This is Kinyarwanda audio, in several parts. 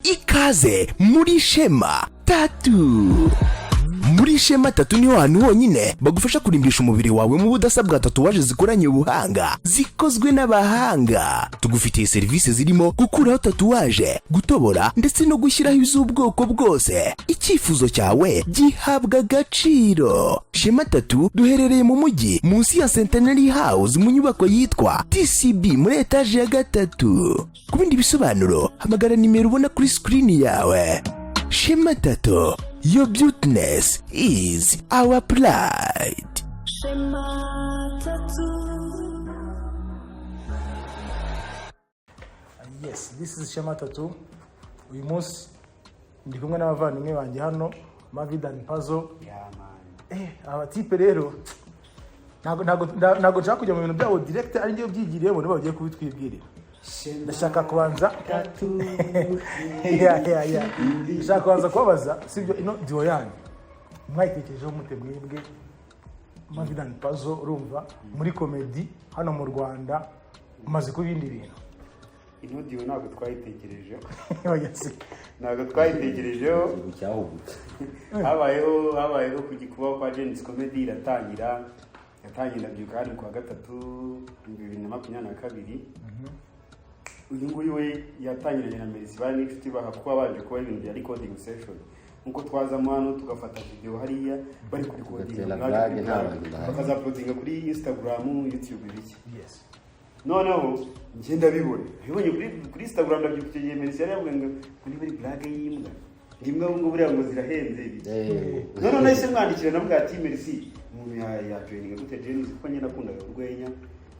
Ikaze muri Shema Tattoo. Muri Shema Tattoo niho hantu honyine bagufasha kurimbisha umubiri wawe mu budasa bwa tatuwaje zikoranye ubuhanga, zikozwe n'abahanga. Tugufitiye serivisi zirimo gukuraho tatuwaje, gutobora ndetse no gushyiraho iz'ubwoko bwose. Icyifuzo cyawe gihabwa agaciro. Shema Tattoo duherereye mu mujyi munsi ya Centenary House mu nyubako yitwa TCB muri etaje ya 3. Ku bindi bisobanuro hamagara nimero ubona kuri screen yawe. Shema Tattoo, your beautiness is our pride. Shema Tattoo. Yes, this is Shema Tattoo. Uyu munsi ndi kumwe n'abavandimwe banjye hano, MAVIDE and PAZZO. Abatipe rero ntago nshaka kujya mu bintu byabo direct ari ngiye byigiriyemo niba bagiye kubitwibwirira. Ndashaka kubanza ndashaka kubanza kubabaza sibyo ino dio yanyu mwayitekerejeho mute mwebwe MAVIDE and PAZZO urumva muri comedy hano mu Rwanda umaze kubindi bintu. Ino dio ntabwo twayitekerejeho. Oyase Ntabwo twayitekerejeho cyahubutse. Habayeho kugikubaho kwa James Comedy yatangira byuka ari kwa 3 2022. Uyu nguyu we yatangiranye na Mercy bari n'inshuti bakakuba baje kuba ibintu bya recording session. Nkuko twazamo hano tugafata video hariya bari kuri recording bakaza uploadinga kuri Instagram, YouTube biki. Yes. Noneho ngenda bibonye kuri Instagram ndabyukiye Mercy yari yavuga ngo bari blague y'imbwa. Imbwa ngo buriya ngo zirahenze ibi. None nahise mwandikira na mbwa ati Mercy umuntu ya training gute James kuko nyina nakundaga urwenya.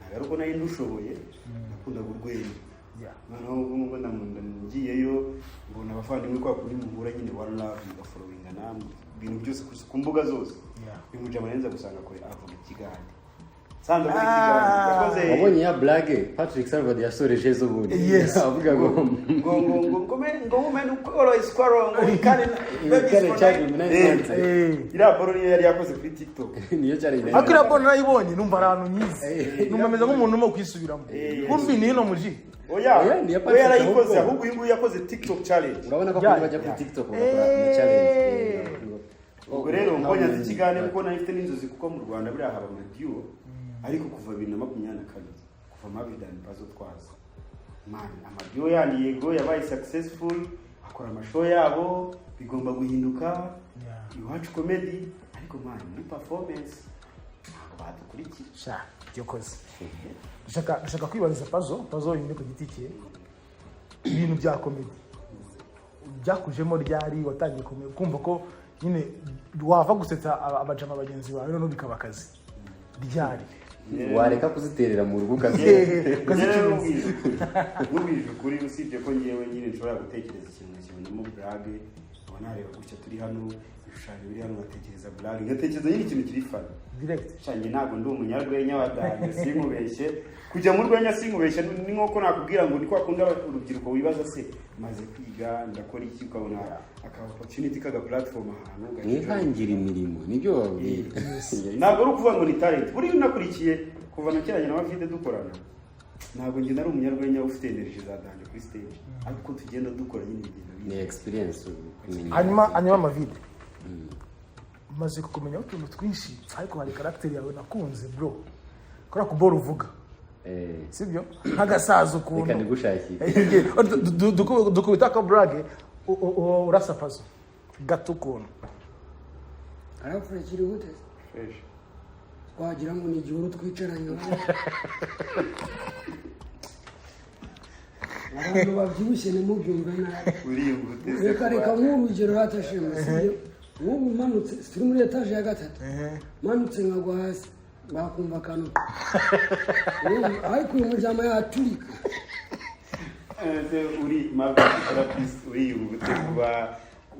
Nagaruko nayo ndushoboye nakunda urwenya. Noneho ngo ngiyeyo mbona abafandimwe kwa kuri muhura nyine wa love following namwe ibintu byose ku mbuga zose. Bimuje amarenza gusanga kuri avuga ikigani. Sando kuri ikigani yakoze wabonye ya blague Patrick Salvador yasoreje zo bundi. Avuga ngo mumenu koro iskwaro ngo ikane cyane ira boro yari yakoze kuri TikTok. Niyo cyane akira boro nayibonye numva arantu nyizi numva meze nk'umuntu mo kwisubiramo kumbi ni hino muji. Oya we yarayikoze ahubwo uyu nguyu yakoze TikTok challenge. Urabona ko bajya kuri TikTok bakora challenge. Ubwo rero mbonye ikigane kuko nahite n'inzozi kuko mu Rwanda buri haba mu duo ariko kuva 2022 kuva MAVIDE and PAZZO twaza man amadio yani yego yabaye successful akora amashow yabo bigomba guhinduka iwacu comedy ariko man ni performance badukurikira sha cyokoze. Ndashaka kwibaza PAZZO yinde ku giti cye ibintu bya comedy byakujemo ryari watangiye kumva ko nyine wava gusetsa abajama bagenzi bawe no bikaba akazi ryari wareka kuziterera mu rugo kazi n'ubije kuri usibye ko ngiyewe nyine nshobora gutekereza ikintu mu blague wanareba gutya turi hano ibishushanyo biri hano batekereza blague ngatekereza nyine ikintu kiri fun direct cyane ntabwo ndi umunyarwenya wadanye sinkubeshye kujya mu rwenya sinkubeshye ni nkoko nakubwira ngo ni kwa kunda urubyiruko wibaza se maze kwiga ndakora iki ukabona aka opportunity kaga platform ahantu nihangira imirimo nibyo babwiye. Ntabwo ari ukuvuga ngo ni talent buri unakurikiye kuva na kiranye na MAVIDE dukorana ntabwo ngi nari umunyarwenya ufite energy zadanje kuri stage ariko tugenda dukora nyine ibintu ni experience hanyuma MAVIDE maze kukumenya utuntu twinshi ariko hari character yawe nakunze bro kora ku boro uvuga sibyo nk'agasaza ukuntu reka nigushakire dukubita ka brage urasa PAZZO gato ukuntu arafura kiri gute wagira ngo ni igihuru twicaranye abantu babyibushye ntimubyumve nabi reka nk'urugero ratashema sibyo nk'ubu umanutse turi muri etaje ya 3 manutse nkagwa hasi bakumva akantu ariko uyu mujyama yaturika uri MAVIDE therapist uri ubute kuba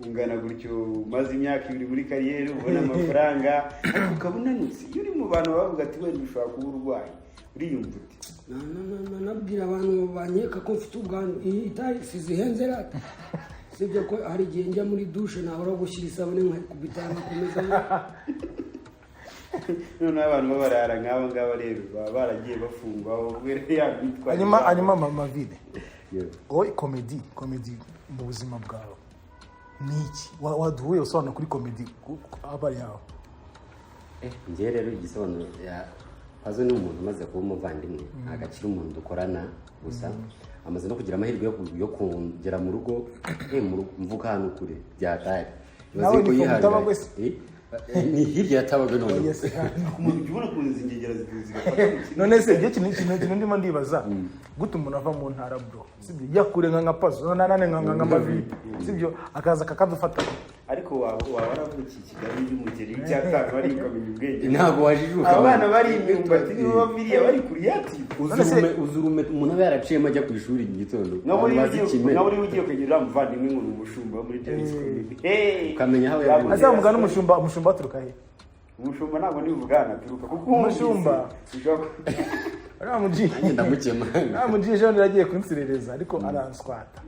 ungana gutyo maze imyaka 2 muri kariyeri ubona amafaranga ariko ukabunanutse iyo uri mu bantu bavuga ati we bishaka kuba urwaye uriyumva uti nabwira abantu banyeka ko mfite ubwandu itari sizihenze rata sibyo ko hari igihe njya muri douche nahora gushyira isabune nkakubitana komeza none abantu babarara nk'abo ngabo rero baragiye bafungwaho kubera yabitwa hanyuma MAVIDE. Oh, comedy mu buzima bwawe ni iki waduhuye usobanura kuri komedi aba yawe? njye rero igisobanuro Pazzo ni umuntu umaze kuba umuvandimwe agakira umuntu dukorana gusa amaze no kugira amahirwe yo kugera mu rugo mvuga hano kure byatari nawe ni kumutaba gwese ni hirya yatabaga none ubona kunzi ingegera zigafata none se igihe kintu ndimo ndibaza gute umuntu ava mu ntara bro sibyo yakure nka Pazzo nane nka MAVIDE sibyo akaza kakadufata ariko waravukiye Kigali y'umugeri cyakaka bari kumenya ubwenge ntabwo wajijuka abana bari imyumbati nibo baviriye bari kuri yati uzurume umuntu aba yaraciyemo ajya ku ishuri mu gitondo nabo uri ugiye kugera muvandimwe ngo umushumba muri James ukamenya aho yavuye azamugana umushumba aturuka he? umushumba ntabwo ni uvugana turuka kuko umushumba aramuji ndamukema aramuji ejo niragiye kunsirereza ariko aranswata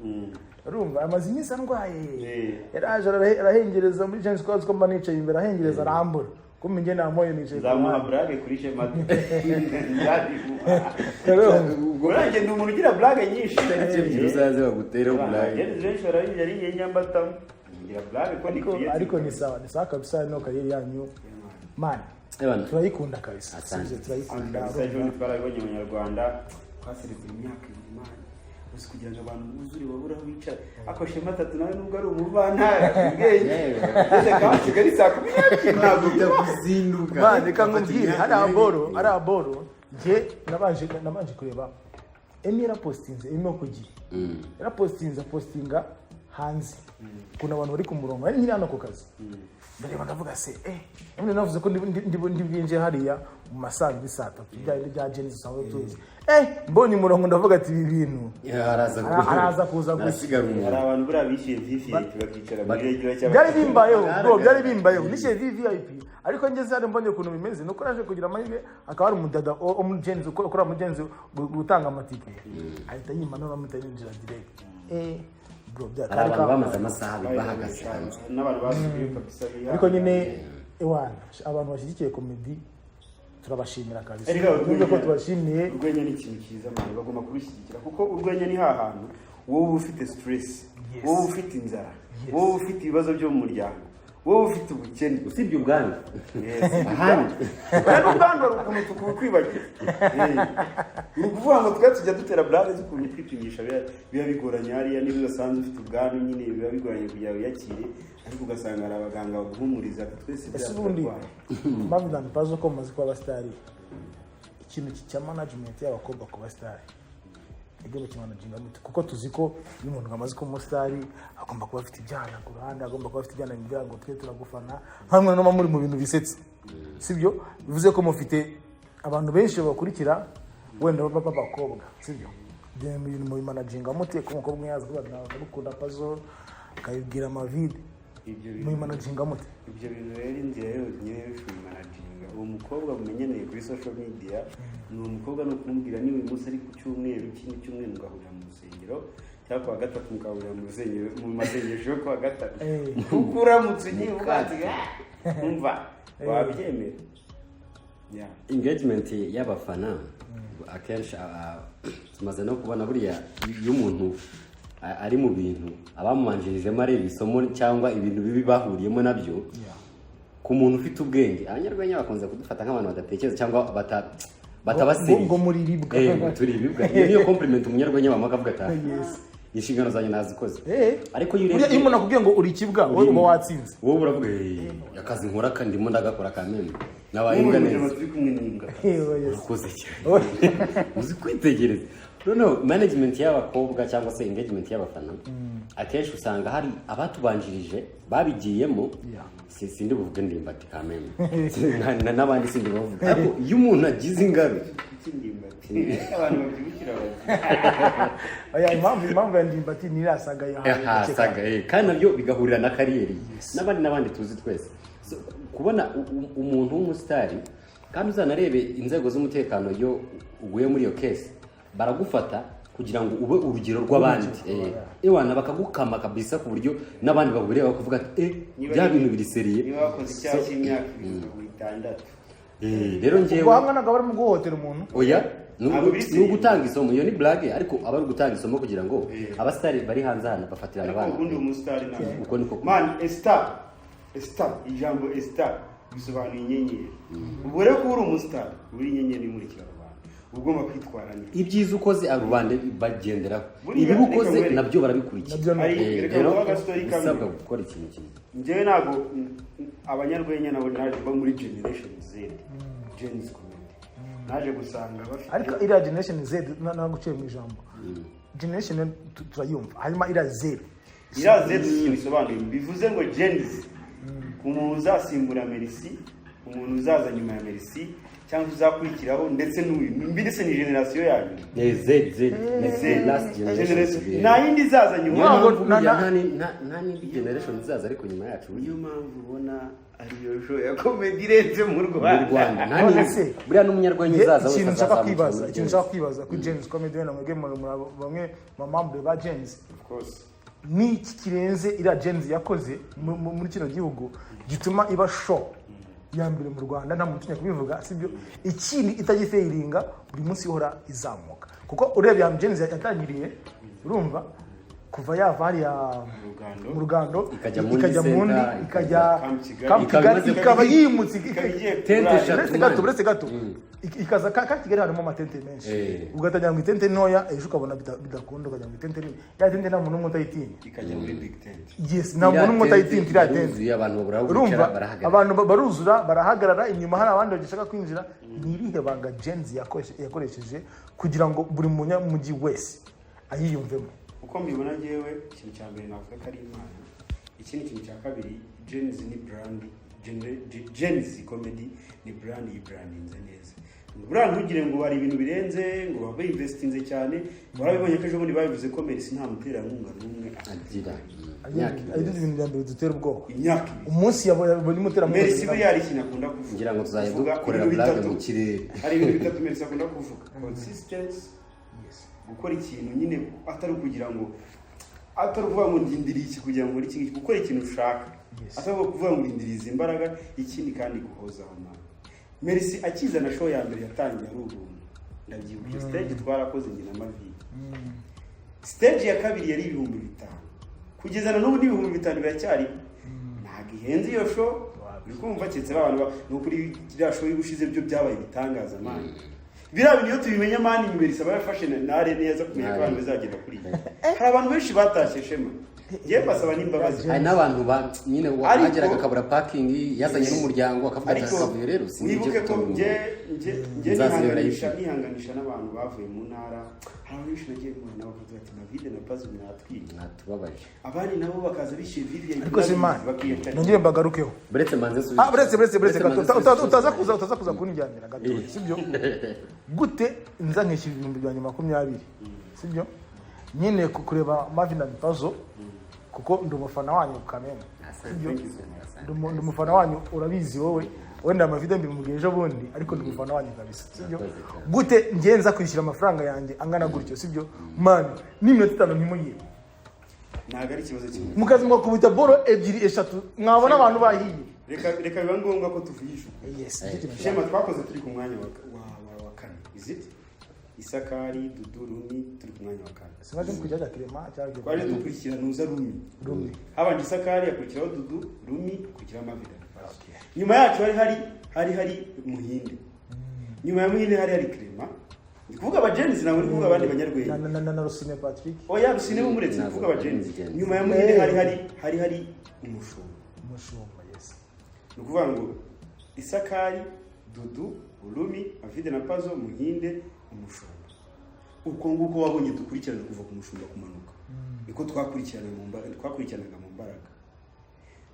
urumva amaze iminsi andwaye yaraje arahengereza muri James Cause ko mbanicaye imbere ahengereza arambura kumbe nge namoye nicaye zamuha brage kuri SHEMA uranje ndi umuntu ugira brage nyinshi uzaze bagutera brage rero yari nyambata ngira brage ko ndiko ariko ni sawa kabisa no kariyeri yanyu man turayikunda kabisa turayikunda ejo twarabonye mu Nyarwanda twasiretse imyaka imana uzi kugira ngo abantu buzuri babura aho bicara ako SHEMA Tattoo nawe nubwo ari umuvantara ubwenge ese kandi Kigali saa 10 ntabwo byakuzinduka man reka nkubwire hari aboro nje nabanje kureba Emira postinze imwe kugiye postinga hanze kuna abantu bari ku murongo ari nyine hano ku kazi ndareba ndavuga se none navuze ko ndi bwinje hariya mu masaha y'isata bya Genesis aho tuzi mbonye umurongo ndavuga ati ibi bintu araza kuza gusigara umuntu hari abantu bura bishiye VIP bakicara muri regura cyangwa byari bimbayeho nishiye VIP ariko ngeze hano mbonye ukuntu bimeze nuko naje kugira amahirwe akaba ari umudada umugenzi ukora mugenzi gutanga amatike ahita yimanura mutaninjira direct bro abantu bamaze amasaha bahagaze n'abantu basubiye kabisa ariko nyine abantu bashyigikiye komedi turabashimira kabisa nubwo ko tubashimiye urwenya ni ikintu cyiza abantu bagomba kubishyigikira kuko urwenya ni hahantu wowe ufite stress wowe ufite inzara wowe ufite ibibazo byo mu muryango wowe ufite ubukene usibye ubwandu ahandi n'ubwandu ukuntu tukwibagira ni ukuvuga ngo tujya dutera brave z'ukuntu kwipimisha biba bigoranye hariya niba usanzwe ufite ubwandu nyine biba bigoranye kugira wiyakire ariko ugasanga ari abaganga baguhumuriza twese ubundi MAVIDE and PAZZO ko mumaze kuba abasitari ikintu cya management y'abakobwa ku basitari ibyo bakimanaginga muti kuko tuzi ko iyo umuntu amaze kuba umusitari agomba kuba afite ibyana ku ruhande agomba kuba afite ibyana bigira ngo twe turagufana hamwe no muri mu bintu bisetse sibyo bivuze ko mufite abantu benshi bakurikira wenda b'abakobwa sibyo ibintu mu managinga muti ko umukobwa yaza kuba ndagukunda Pazzo akayibwira MAVIDE muri managinga mute ibyo bintu rero ingiye nyewe muri managinga uwo mukobwa mumenyeneye kuri social media ni umukobwa no kumubwira niwe munsi ari ku cyumweru ikindi cyumweru ngahurira mu rusengero cyangwa kwa gatatu mukahurira mu rusengero mu masengesho yo kwa gatatu kuko uramutse ugiye ukazi umva wabyemera engagement y'abafana akenshi tumaze no kubona buriya iyo umuntu ari mu bintu abamumanjirijemo ari ibisomo cyangwa ibintu bibi bahuriyemo nabyo ku muntu ufite ubwenge abanyarwenya bakunze kudufata nk'abantu badatekereza cyangwa batabasiriye ngo muri ribwa turi ribwa niyo compliment umunyarwenya bamaga avuga ati inshingano zanjye nazikoze ariko iyo umuntu akubwiye ngo uri ikibwa wowe uba watsinze wowe uravuga akazi nkora kandi ndimo ndagakora kameme nabaye imbwa neza ukoze cyane uzi kwitegereza no management y'abakobwa cyangwa se engagement y'abafana akenshi usanga hari abatubanjirije babigiyemo sindi buvuge ndimbati kameme n'abandi sindi bavuga ariko iyo umuntu agize ingaruka abantu babyibukira impamvu ya ndimbati nirasaga kandi nabyo bigahurira na kariyeri n'abandi tuzi twese kubona umuntu w'umusitari kandi uzanarebe inzego z'umutekano iyo uguye muri iyo case baragufata kugira ngo ube urugero rw'abandi ewana bakagukama kabisa ku buryo n'abandi bahurira bakavuga ati bya bintu biri seriye niba wakoze icyaha cy'imyaka 6 rero ngewe guhamwa nagaba ari mu guhotera umuntu oya ni ugutanga isomo, iyo ni blague ariko aba ari gutanga isomo kugira ngo abasitari bari hanze hano bafatirana abana. Ubundi umusitari ntabwo uko niko man star ijambo star bisobanuye inyenyeri. Ubwo rero ko uri umusitari uri inyenyeri imurikira abantu ugomba kwitwara neza. Ibyiza ukoze abandi bagenderaho, ibi ukoze nabyo barabikurikira. Rero usabwa gukora ikintu kimwe. Njyewe ntabwo abanyarwenya nabo naje ba muri generation Z, Gen Z community naje gusanga bafite, ariko iriya generation Z naguciye mu ijambo generation turayumva, hanyuma iriya Z bisobanuye bivuze ngo Gen Z umuntu uzasimbura Merci, umuntu uzaza nyuma ya Merci cyangwa uzakurikiraho, ndetse mbese ni generation yanyu Z last generation, nta yindi izaza nyuma. nta n'indi generation izaza ariko nyuma yacu. Niyo mpamvu ubona ariyo show ya comedy irenze mu Rwanda. Buriya n'umunyarwenya uzaza wese ikintu nshaka kwibaza kuri Gen Z comedy wenda mwebwe bamwe mamambre ba Gen Z, of course, ni iki kirenze iriya Gen Z yakoze muri kino gihugu gituma iba show ya mbere mu Rwanda, nta muntu kubivuga, sibyo? Ikindi itagifeiringa buri munsi ihora izamuka, kuko urebye Gen Z yatangiriye, urumva, kuva yava hariya mu Rugando ikajya mundi ikajya Kigali, ikaba yimutse buretse gato ikaza Kigali harimo amatente menshi, ugatangira ngo itente ntoya ejo ukabona bidakunda, ukagira ngo itente nini, ya tente nta muntu umwe utayitinya, ikajya muri big tent. Yes, nta muntu umwe utayitinya iriya tente. Abantu baruzura barahagarara, inyuma hari abandi bagishaka kwinjira. Ni irihe banga Gen Z yakoresheje kugira ngo buri munyamujyi wese ayiyumvemo? Uko mbibona njyewe, ikintu cya mbere navuga ko ari Imana, ikindi kintu cya kabiri, Gen Z ni brand, Gen Z comedy ni brand yibrandinze neza. Brand ntugire ngo hari ibintu birenze ngo babe investinze cyane, barabibonye ko ejo bundi babivuze ko Merci nta muterankunga n'umwe agira. Ibintu bya mbere dutera ubwoba, imyaka umunsi yabonye umuterankunga. Merci we yari ikintu akunda kuvuga, ngira ngo tuzakorera blague mu kirere. Hari ibintu bitatu Merci akunda kuvuga: consistency, gukora ikintu nyine atari kugira ngo uvuga ngo ndindiriye iki kugira ngo iki, gukora ikintu ushaka, atari kuvuga ngo ndindirize imbaraga. Ikindi kandi guhoza amana. Merci akizana show ya mbere yatangiye ari ubuntu, ndabyibuka stage twarakoze njye na MAVIDE. Stage ya kabiri yari 5,000 kugeza na n'ubu 5,000 biracyari, ntabwo ihenze iyo show. Bikumva cyetse abantu no kuri kiriya show y'ubushize byo byabaye bitangaza mani. Biriya bintu iyo tubimenya mani Merci aba yafashe nare neza kumenya ko abantu bazagenda kuri. Hari abantu benshi batashye Shema, ngiye basaba n'imbabazi. Hari n'abantu nyine wageraga akabura parking yazanye n'umuryango akavuga ati akavuye rero wibuke ko nge nihanganisha n'abantu bavuye mu ntara. Hari benshi nagiye kubona nabo bakavuga ati MAVIDE na PAZZO mwatubabaje, abandi nabo bakaza bishyuye Vivian. Ariko Shema nongeye mbagarukeho, buretse manze subiza buretse gato, utaza kuza kunijyanira gato, sibyo? Gute nza nkishyura 2020, sibyo? Nyine kureba MAVIDE and PAZZO kuko ndi umufana wanyu kamena, sibyo? Ndi umufana wanyu, urabizi wowe, wenda MAVIDE mbimubwiye ejo bundi, ariko ndi umufana wanyu kabisa, sibyo? Gute ngenza kwishyura amafaranga yanjye angana gutyo, sibyo? Man, n'iminota 5 ntimuyiye, ntago ari ikibazo kimwe, mukazi mwa kubita boro 2-3 mwabona abantu bahiye. Reka biba ngombwa ko tuvugisha. Yes, Shema twakoze turi ku mwanya wa kane, is it? Isakari, Dudu, Rumi turi ku mwanya wa kane. Simaje kujya Clement cyangwa twari dukurikira nuza Rumi. Habanje Isakari akurikiraho Dudu, Rumi akurikiraho MAVIDE. Nyuma yacu hari Muhinde. Nyuma ya Muhinde hari Clement. Kuvuga abagenzi nawe kuvuga abandi banyarwenya. Na Rusine Patrick. Oya Rusine umuretse kuvuga abagenzi. Nyuma ya Muhinde hari umushumba, yes. Nukuvuga ngo Isakari, Dudu, Rumi, MAVIDE na PAZZO, Muhinde, umushumba. Uko nguko wabonye dukurikirana kuva ku mushumba kumanuka. Niko twakurikiranaga mu mbaraga.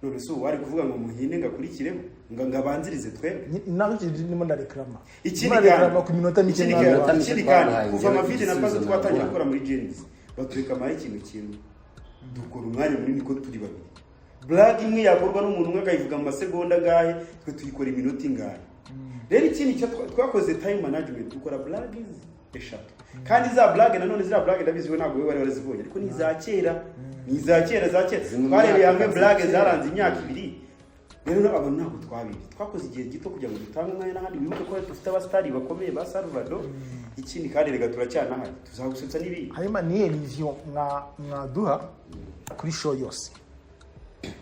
None so wari kuvuga ngo Muhinde ngakurikireho ngabanzirize twe naho ndimo ndareklama ikindi ku minota mike kandi kuva MAVIDE na PAZZO twatangiye gukora muri Gen Z batureka amaye ikintu dukora umwanya munini ko turi babiri. Blague imwe yakorwa n'umuntu umwe akayivuga mu masegonda gahe, twe tuyikora iminota ingahe. Rero ikindi cyo twakoze time management, dukora blagues eshatu. Kandi za blague nanone zira blague ndabiziwe ntabwo we wari warazibonye, ariko ni za kera. Twarebeye hamwe blague zaranze imyaka 2 rero abantu ntabwo twabibye twakoze igihe gito kugira ngo dutange umwanya n'ahandi wibuke ko dufite abasitari bakomeye ba Salvador ikindi kandi rega turacyanahari tuzagusetsa n'ibindi hanyuma niye vision mwaduha kuri show yose.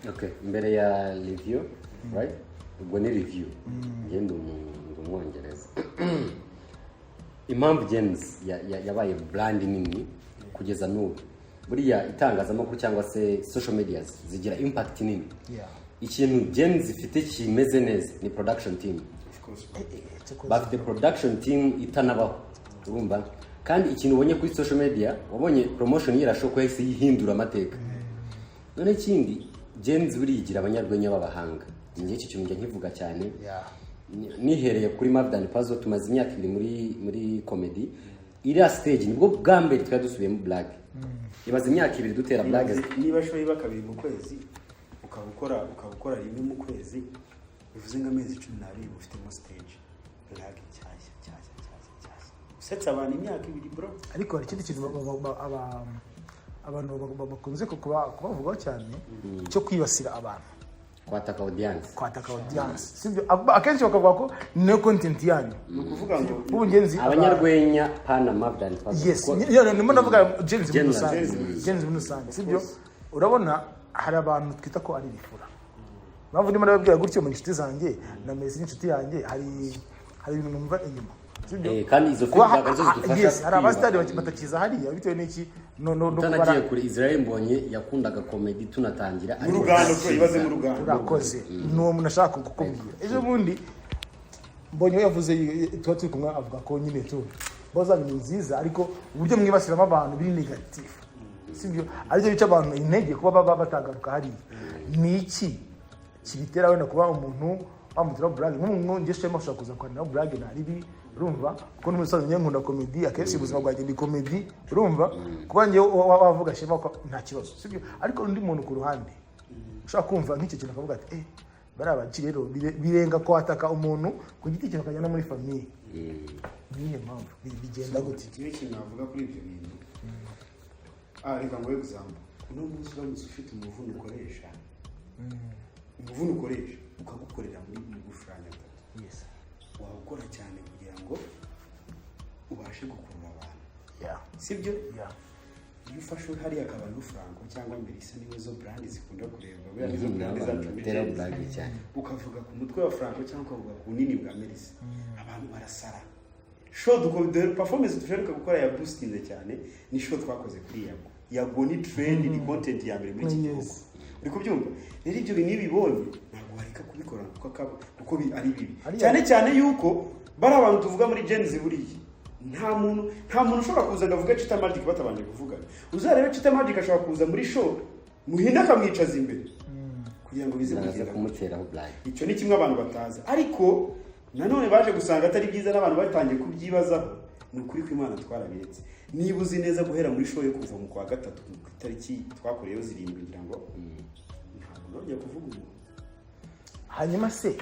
Okay, mbere ya review, right? Ubwo ni review. Ngende umwongereza. Impamvu James yabaye brand nini kugeza n'ubu. Buriya itangazamakuru cyangwa se social medias zigira impact nini. Yeah. Ikintu James ifite kimeze neza ni production team. of course Bafite production team itanabaho. Urumva? Kandi ikintu ubonye kuri social media, wabonye promotion y'irasho ko yahise yihindura amateka. None ikindi James buriyigira abanyarwenya b'abahanga. Njye iki kintu njye nkivuga cyane. Nihereye kuri MAVIDE and PAZZO tumaze imyaka ibiri muri comedy. Iriya stage nibwo bwa mbere twari dusubiyemo black. Ibaze imyaka ibiri dutera black. Niba shoyi bakabiri mu kwezi ukabukora rimwe mu kwezi bivuze ngo amezi 12 ufite mo stage black cyashya setsa abantu imyaka ibiri bro. Ariko hari ikindi kintu abantu bakunze kubavugaho cyane cyo kwibasira abantu, kwataka audience sibyo? Akenshi bakavuga ko no content yanyu Ni ukuvuga ngo ubungenzi abanyarwenya pana MAVIDE and PAZZO. yes nimo ndavuga James Munusange, sibyo? Urabona hari abantu twita ko ari bifura, bavuga ndimo ndababwira gutyo mu inshuti zanjye na mesi inshuti yanjye hari ibintu numva inyuma, sibyo? Kandi izo feedback zo zidufasha. Yes, hari abastari batakiza hariya bitewe n'iki no Utanagiye kuri Israel mbonye yakundaga comedy tunatangira mu rugando ko ibaze mu rugando urakoze no umuntu ashaka kukubwira ejo bundi mbonye yavuze tuba turi kumwe avuga ko nyine tu boza ni nziza ariko uburyo mwibasiramo abantu biri negative, sibyo? Ariko bica abantu intege kuba batagaruka hari ni iki kibitera wenda kuba umuntu bamutira brag nk'umuntu Shema ushaka kuza kwanira brag na ribi, urumva ko n'umusaza nkunda comedy akenshi ubuzima bwanjye ni comedy, urumva kuba njye wavuga Shema ko nta kibazo, sibyo? Ariko undi muntu ku ruhande ushaka kumva nk'icyo kintu akavuga ati barabaci rero birenga ko ataka umuntu ku giti kintu kajyana muri famille. Niye mpamvu bigenda gute? Ikihe kintu navuga kuri ibyo bintu reka ngo example uno munsi uramutse ufite umuvuno ukoresha ukagukorera muri gushushanya atatu. Yes. Wawukora cyane kugira ngo ubashe gukurura abantu. Yeah. Sibyo? Yeah. Iyo ufashe hariya akabano Franco cyangwa Melissa niwe zo brand zikunda kureba buriya nizo brand zacu cyane. Ukavuga ku mutwe wa Franco cyangwa ukavuga ku nini bwa Melissa, abantu barasara. Show the performance dushaka gukora ya boosting cyane ni show twakoze kuri Yago ni trend ni content ya mbere muri iki gihugu. Uri kubyumva? Rero ibyo bintu bibonye ntabwo wareka kubikora kuko ari bibi. Cyane yuko bari abantu tuvuga muri Gen Z buriye. Nta muntu ushobora kuza ngavuga Chita Magic batabanje kuvuga. Uzarebe Chita Magic ashobora kuza muri show muhinda akamwicaza imbere kugira ngo bize kugira kumuteraho black. Icyo ni kimwe abantu bataza. Ariko nanone baje gusanga atari byiza n'abantu batangiye kubyibazaho. Ni ukuri ko Imana twarabiretse. Niba uzi neza guhera muri show yo kuva mu kwa gatatu ku itariki twakoreyeho 7 kugira ngo ntabwo nongeye kuvuga umuntu. Hanyuma se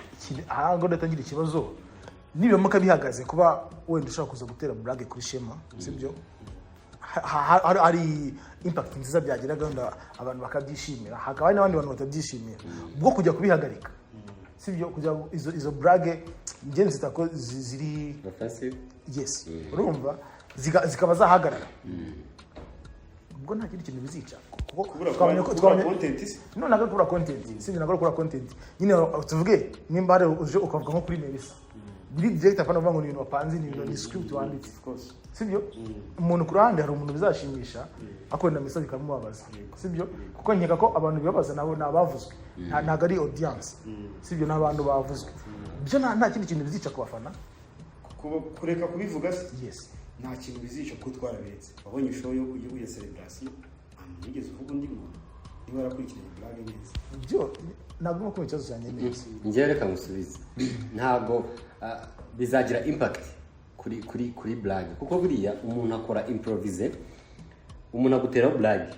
ahango ndatangira ikibazo nibimuka bihagaze kuba wenda ushaka kuza gutera brag kuri Shema, sibyo? Hari impact nziza byagiraga wenda abantu bakabyishimira, hakaba hari n'abandi bantu batabyishimira ubwo kujya kubihagarika, sibyo? Kujya izo brag ngenzi zitako ziri offensive. Yes. Urumva zikaba zahagarara ubwo nta kindi kintu bizica kubura content. No nagakora kubura content, sibyo? Nagakora kubura content nyine tuvuge nimba ari uje ukavuga nko kuri Melissa biri direct apana uvuga ngo ni ibintu wapanze ni script wanditse, Of course. sibyo? Umuntu ku ruhande hari umuntu bizashimisha akorera message bikamubabaza, sibyo? Kuko nkeka ko abantu bibabaza nabo nabavuzwe ntago ari audience, sibyo? N'abantu bavuzwe byo nta kindi kintu bizica ku bafana kureka kubivuga se. Yes. Nta kintu bizica ko twarabiretse. Wabonye show yo kujya kuya celebration nigeze uvuga undi muntu niba arakurikiranye blague neza byo ntabwo ko ikibazo cyane neza. Njye reka musubize ntabwo bizagira impact kuri blague kuko buriya umuntu akora improvise, umuntu agutera blague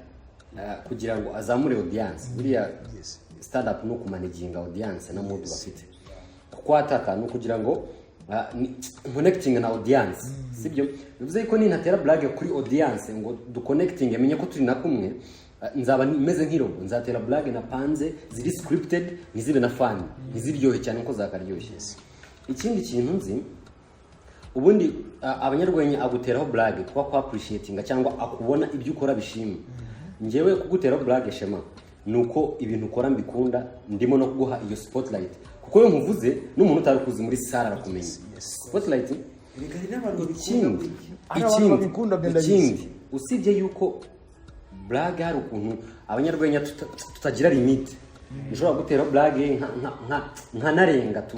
kugira ngo azamure audience. Buriya stand up no kumanaginga audience na mood bafite kuko ataka no kugira ngo connecting na audience, sibyo? Bivuze ko ninatera blague kuri audience ngo du connecting amenye ko turi na kumwe nzaba meze nk'irobo, nzatera blague napanze ziri scripted ntizibe na fan ntiziryohe cyane nko zakaryoshye. Ikindi kintu nzi ubundi abanyarwenya aguteraho blague kuba kwa appreciatinga cyangwa akubona ibyo ukora bishimye. Njyewe kuguteraho blague Shema nuko ibintu ukora mbikunda, ndimo no kuguha iyo spotlight kuko iyo nkuvuze n'umuntu utari kuzi muri sara arakumenya. Spotlight ikindi usibye yuko blague hari ukuntu abanyarwenya tutagira limite. Ushobora gutera blague nka narenga tu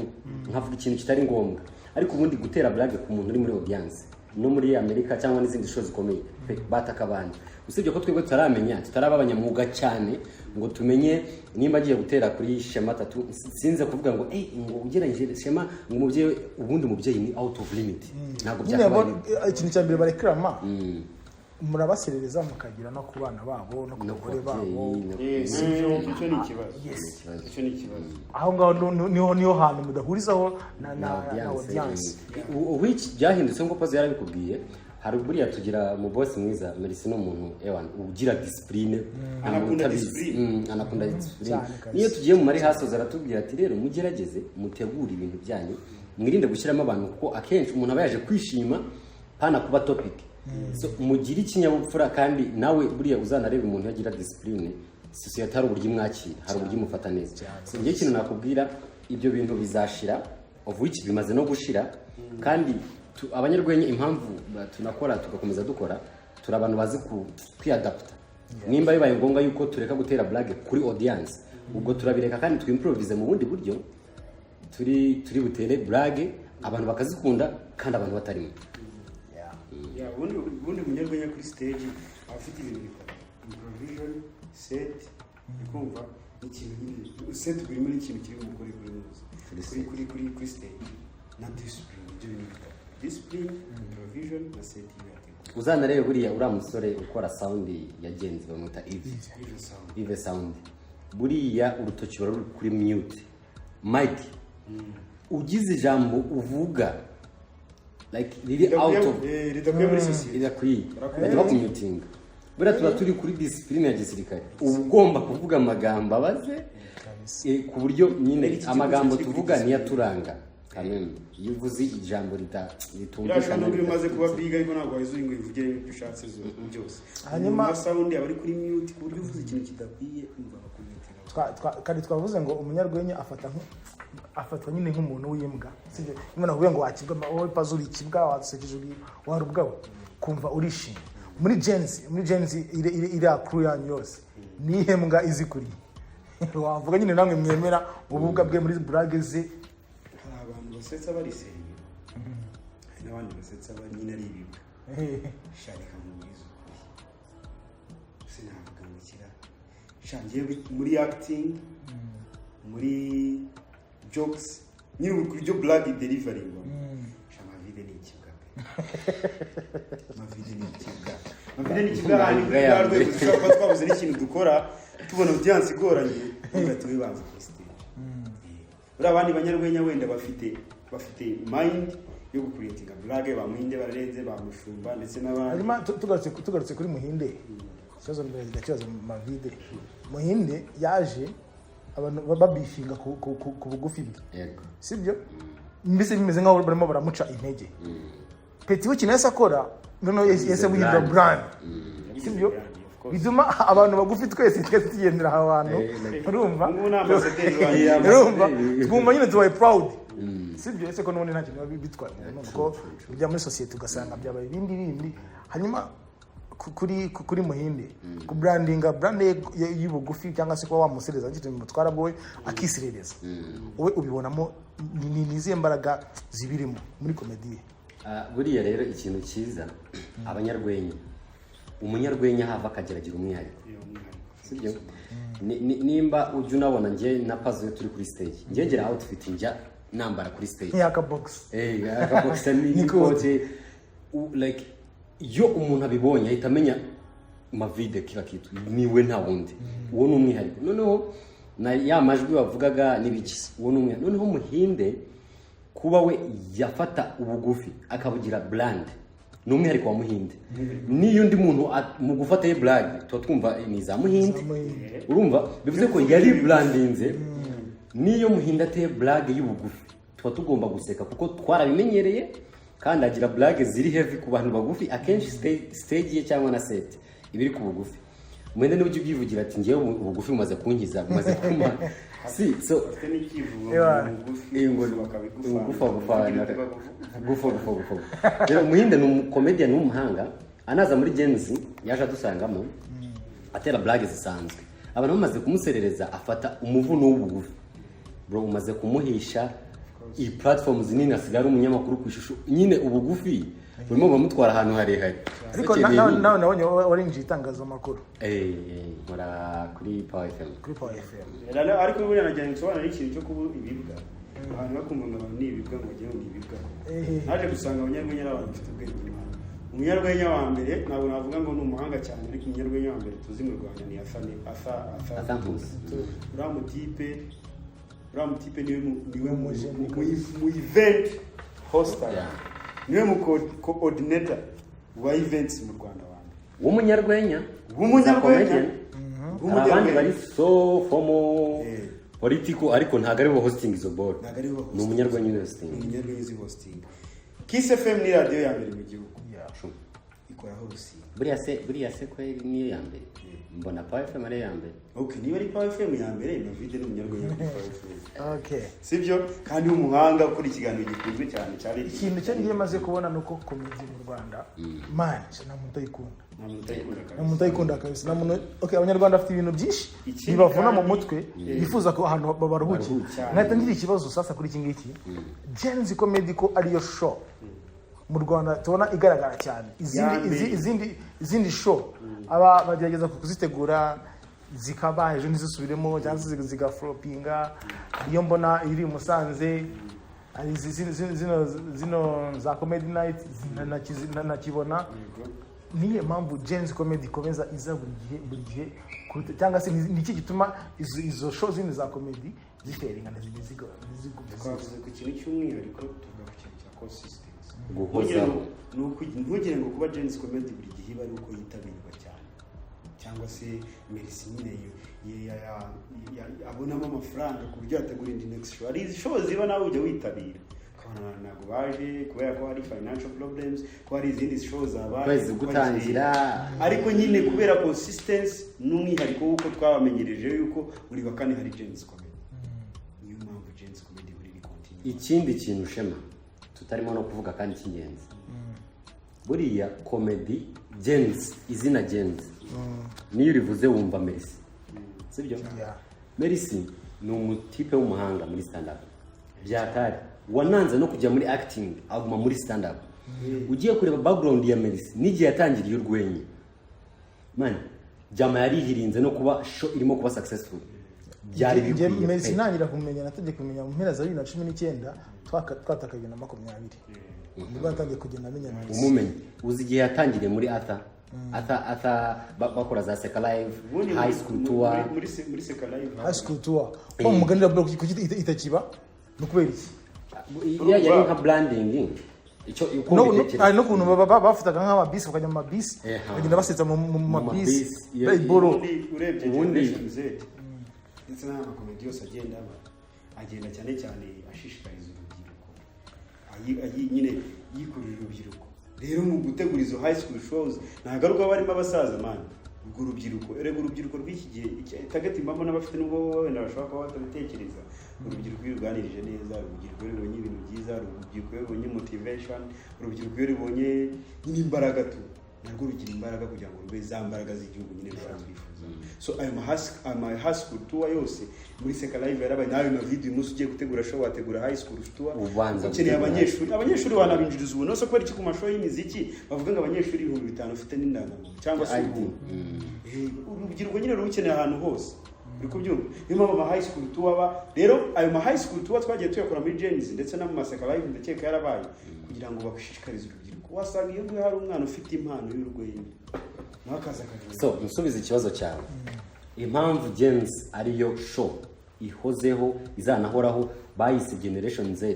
nkavuga ikintu kitari ngombwa, ariko ubundi gutera blague ku muntu uri muri audience no muri Amerika cyangwa n'izindi show zikomeye bataka abandi. Usibye ko twebwe tutaramenya, tutaraba abanyamwuga cyane ngo tumenye nimba agiye gutera kuri Shema Tattoo, sinze kuvuga ngo ngo ugereranyije Shema ngo umubyeyi, ubundi umubyeyi ni out of limit. Ntabwo byakabaye ikintu cya mbere barekrama murabaserereza mukagira no ku bana babo no ku bagore babo. Icyo ni ikibazo. Aho ngaho niho hantu mudahurizaho na audience. Which byahindutse ngo Pazzo yarabikubwiye. Hari buriya tugira mu boss mwiza Mercy no muntu ewan ugira discipline, anakunda discipline. Niyo tugiye mu mari haso zaratubwira ati rero mugerageze mutegura ibintu byanyu, mwirinde gushyiramo abantu kuko akenshi umuntu aba yaje kwishima pana kuba topic. So mugira ikinyabupfura kandi nawe buriya uzanareba umuntu yagira discipline, society hari uburyo imwakira, hari uburyo imufata neza. So ngiye kintu nakubwira ibyo bintu bizashira, of which bimaze no gushira, kandi abanyarwenya impamvu tunakora tugakomeza dukora turi abantu bazi kwiadapta. Nimba bibaye ngombwa yuko tureka gutera blague kuri audience, ubwo turabireka kandi twimprovise mu bundi buryo, turi butere blague abantu bakazikunda kandi abantu batarimo. Ubundi umunyarwenya kuri stage afite ibintu bikora improvisation set, ikumva ikintu set buri muri ikintu kiri mu kuri stage na discipline, ibyo bintu bikora discipline, improvisation na set. Uzanarebe buriya uriya musore ukora sound yagenze bamwita Eve sound, buriya urutoki ruri kuri mute mic, ugize ijambo uvuga like riri out of ridakwiye muri society ridakwiye bakummuting. Buriya tuba turi kuri discipline ya gisirikare, ugomba kuvuga amagambo abaze ku buryo nyine amagambo tuvuga niyo turanga. Iyo uvuze ijambo ritumvikana n'ubwo umaze kuba big ariko ntabwo wahizuye ngo ivuge ibyo ushatse byose. Hanyuma sound abari kuri mute ku buryo uvuze ikintu kidakwiye umva bakumutira. Kandi twavuze ngo umunyarwenya afatwa nyine nk'umuntu w'imbwa, sibyo? Imana kuvuga ngo wakibwa wowe Pazzo uri ikibwa, wadusekeje uri warubwawe, kumva urishimye. Muri Gens iri akuru yanyu yose ni ihembwa izikuriye. Wavuga nyine namwe mwemera ububwa bwe muri blague ze. Abantu basetsa bari seriye, n'abandi basetsa bari nyine ari ibibwa. Sharika mu bizo sinavuga ngo kira shangiye muri acting, muri jokes, nyine kuri byo blague delivery ngo MAVIDE ni ikibwa. MAVIDE ni ikibwa twabuze n'ikintu dukora tubona byanze igoranye ngo tubibanze kuri stage. Uri abandi banyarwenya wenda bafite mind yo gucreatinga blague, bamwinde barenze bamushumba ndetse n'abandi. Hanyuma tugarutse kuri Muhinde, kibazo MAVIDE. Muhinde yaje abantu babishinga ku bugufi bwe, sibyo? Mbese bimeze nkaho barimo baramuca intege. Peti w'ikina yasa akora none yese buhindura brand, sibyo? Bituma abantu bagufi twese tugendera abantu, urumva? Urumva? Twumva nyine tubaye proud, sibyo? Ese ko none nta kintu bitwaye nuko bijya muri society ugasanga byabaye ibindi. Hanyuma kuri Muhinde ku brandinga brand y'ubugufi cyangwa se kuba wamusereza ngite mu mutwara bwowe akisirereza, wowe ubibonamo niziye mbaraga zibirimo muri comedie? Buriya rero ikintu cyiza abanyarwenya, umunyarwenya hava akageragira umwihariko, sibyo? Nimba ujya unabona njye na Pazzo turi kuri stage, ngegera outfit njya nambara kuri stage yaka box ni kote like iyo umuntu abibonye ahita amenya MAVIDE kila kitu niwe nta wundi, uwo n'umwihariko. Noneho na ya majwi bavugaga n'ibiki, uwo n'umwihariko. Noneho Muhinde kuba we yafata ubugufi akabugira brand, ni umwihariko wa muhinde niyo undi muntu mu gufata blague tuba twumva ni za muhinde urumva bivuze ko yari brandinze niyo muhinde ateye blague y'ubugufi tuba tugomba guseka kuko twarabimenyereye kandi agira blague ziri heavy ku bantu bagufi akenshi stage ye cyangwa na set ibiri ku bugufi mwende n'ubyo byivugira ati ngiye ubugufi bumaze kunkiza bumaze kuma si so gufa rero muhinde ni comedian n'umuhanga anaza muri Genzi yaje adusangamo atera blague zisanzwe abantu bamaze kumuserereza afata umuvuno w'ubugufi bro umaze kumuhisha iyi platforms nini asigara umunyamakuru ku ishusho nyine ubugufi burimo bamutwara ahantu harehare ariko nawe nabonye warinjiye itangazamakuru nkora kuri Power FM ariko buriya najyanye nsobanura ikintu cyo kuba ibibwa abantu bakumva ngo abantu ni ibibwa ngo bagiye ngo ni ibibwa naje gusanga abanyarwenya n'abantu bafite ubwenge bw'Imana umunyarwenya wa mbere ntabwo navuga ngo ni umuhanga cyane ariko umunyarwenya wa mbere tuzi mu Rwanda ni afa uriya mutipe niwe mu event hoster niwe mu coordinator wa events mu Rwanda w'umunyarwenya abandi bari so formal political ariko ntago ari bo hosting izo board ni umunyarwenya hosting Kiss FM ni radio ya mbere mu gihugu ikoraho rusi buriya se ko niyo ya mbere mbona Power FM ari ya mbere okay niba ari Power FM ya mbere MAVIDE n'umunyarwenya kuri Power FM okay sibyo kandi umuhanga kuri ikiganiro gikunzwe cyane cyane ikintu cyo ngiye maze kubona nuko komedi mu Rwanda man na mutayikunda kabisa na muntu okay abanyarwanda bafite ibintu byinshi bibavuna mu mutwe bifuza ko ahantu babaruhukira nahita ngira ikibazo sasa kuri iki ngiki Genzi comedy ko ariyo show mu Rwanda tubona igaragara cyane izindi show aba bagerageza kuzitegura zikaba ejo ntizisubiremo cyangwa zigaflopinga iyo mbona iri Musanze ari zino za comedy night nakibona niye mpamvu Genzi comedy komeza iza buri gihe cyangwa se niki gituma izo show zindi za comedy ziteringa n'izigwa ku kintu cy'umwihariko tuvuga ku kintu cya consistency guhozaho ntugire ngo kuba Genzi comedy buri gihe iba ari uko yitabirwa cyane cyangwa se Merci nyine abonamo amafaranga ku buryo yategura indi next show ari izi show ziba nawe ujya witabira ukabona ntabwo baje kubera ko hari financial problems ko hari izindi show zabaye kwezi gutangira ariko nyine kubera consistency n'umwihariko w'uko twabamenyereje yuko buri wa kane hari Genzi comedy niyo mpamvu Genzi comedy buri continue ikindi kintu Shema tutarimo no kuvuga kandi cy'ingenzi buriya comedy Genzi izina Genzi niyo rivuze wumva Merci sibyo Merci ni umutipe w'umuhanga muri stand up byatari wananze no kujya muri acting aguma muri stand up ugiye kureba background ya Merci n'igihe yatangiriye urwenya man jama yarihirinze no kuba show irimo kuba successful byari bikwiye Merci nangira kumenya nategeka kumenya mu mpera za 2019 twatakaye na 20 nibwo natangiye kugenda amenya umumenye uzi igihe yatangiriye muri ata bakora za Seka Live high school tour muri Seka Live high school tour ko muganira blog itakiba nukubera iki yari nka branding icyo no kuntu bafitaga nk'amabisi bakajya mu mabisi bagenda basetsa mu mabisi boro urebye Generation Z ndetse n'amakomedi yose agenda cyane ashishikariza urubyiruko nyine yikurira urubyiruko rero mu gutegura izo high school shows ntagaruka barimo abasaza man ubwo urubyiruko rw'iki gihe target impamvu n'abafite n'ubwo wenda bashobora kuba batabitekereza urubyiruko rwirwanirije neza urubyiruko rubonye ibintu byiza urubyiruko rubonye motivation urubyiruko rubonye n'imbaraga tu narwo rugira imbaraga kugira ngo rube za mbaraga z'igihugu nyine twifuza so ayo high school tour yose muri Seka Live yarabaye nawe MAVIDE umunsi ugiye gutegura show wategura high school tour ukeneye abanyeshuri wanabinjiriza ubu no so kwera iki ku mashow y'imiziki bavuga ngo abanyeshuri 5,000 ufite n'indangamuntu cyangwa se urubyiruko nyine rukeneye ahantu hose uri kubyumva niyo mpamvu high school tour rero ayo high school tour twagiye tuyakora muri Genzi ndetse no mu Seka Live ndakeka yarabaye kugira ngo bashishikarize urubyiruko wasanga iyo hari umwana ufite impano y'urwenya so nsubiza ikibazo cyawe impamvu Genzi ariyo show ihozeho izanahoraho bayise Generation Z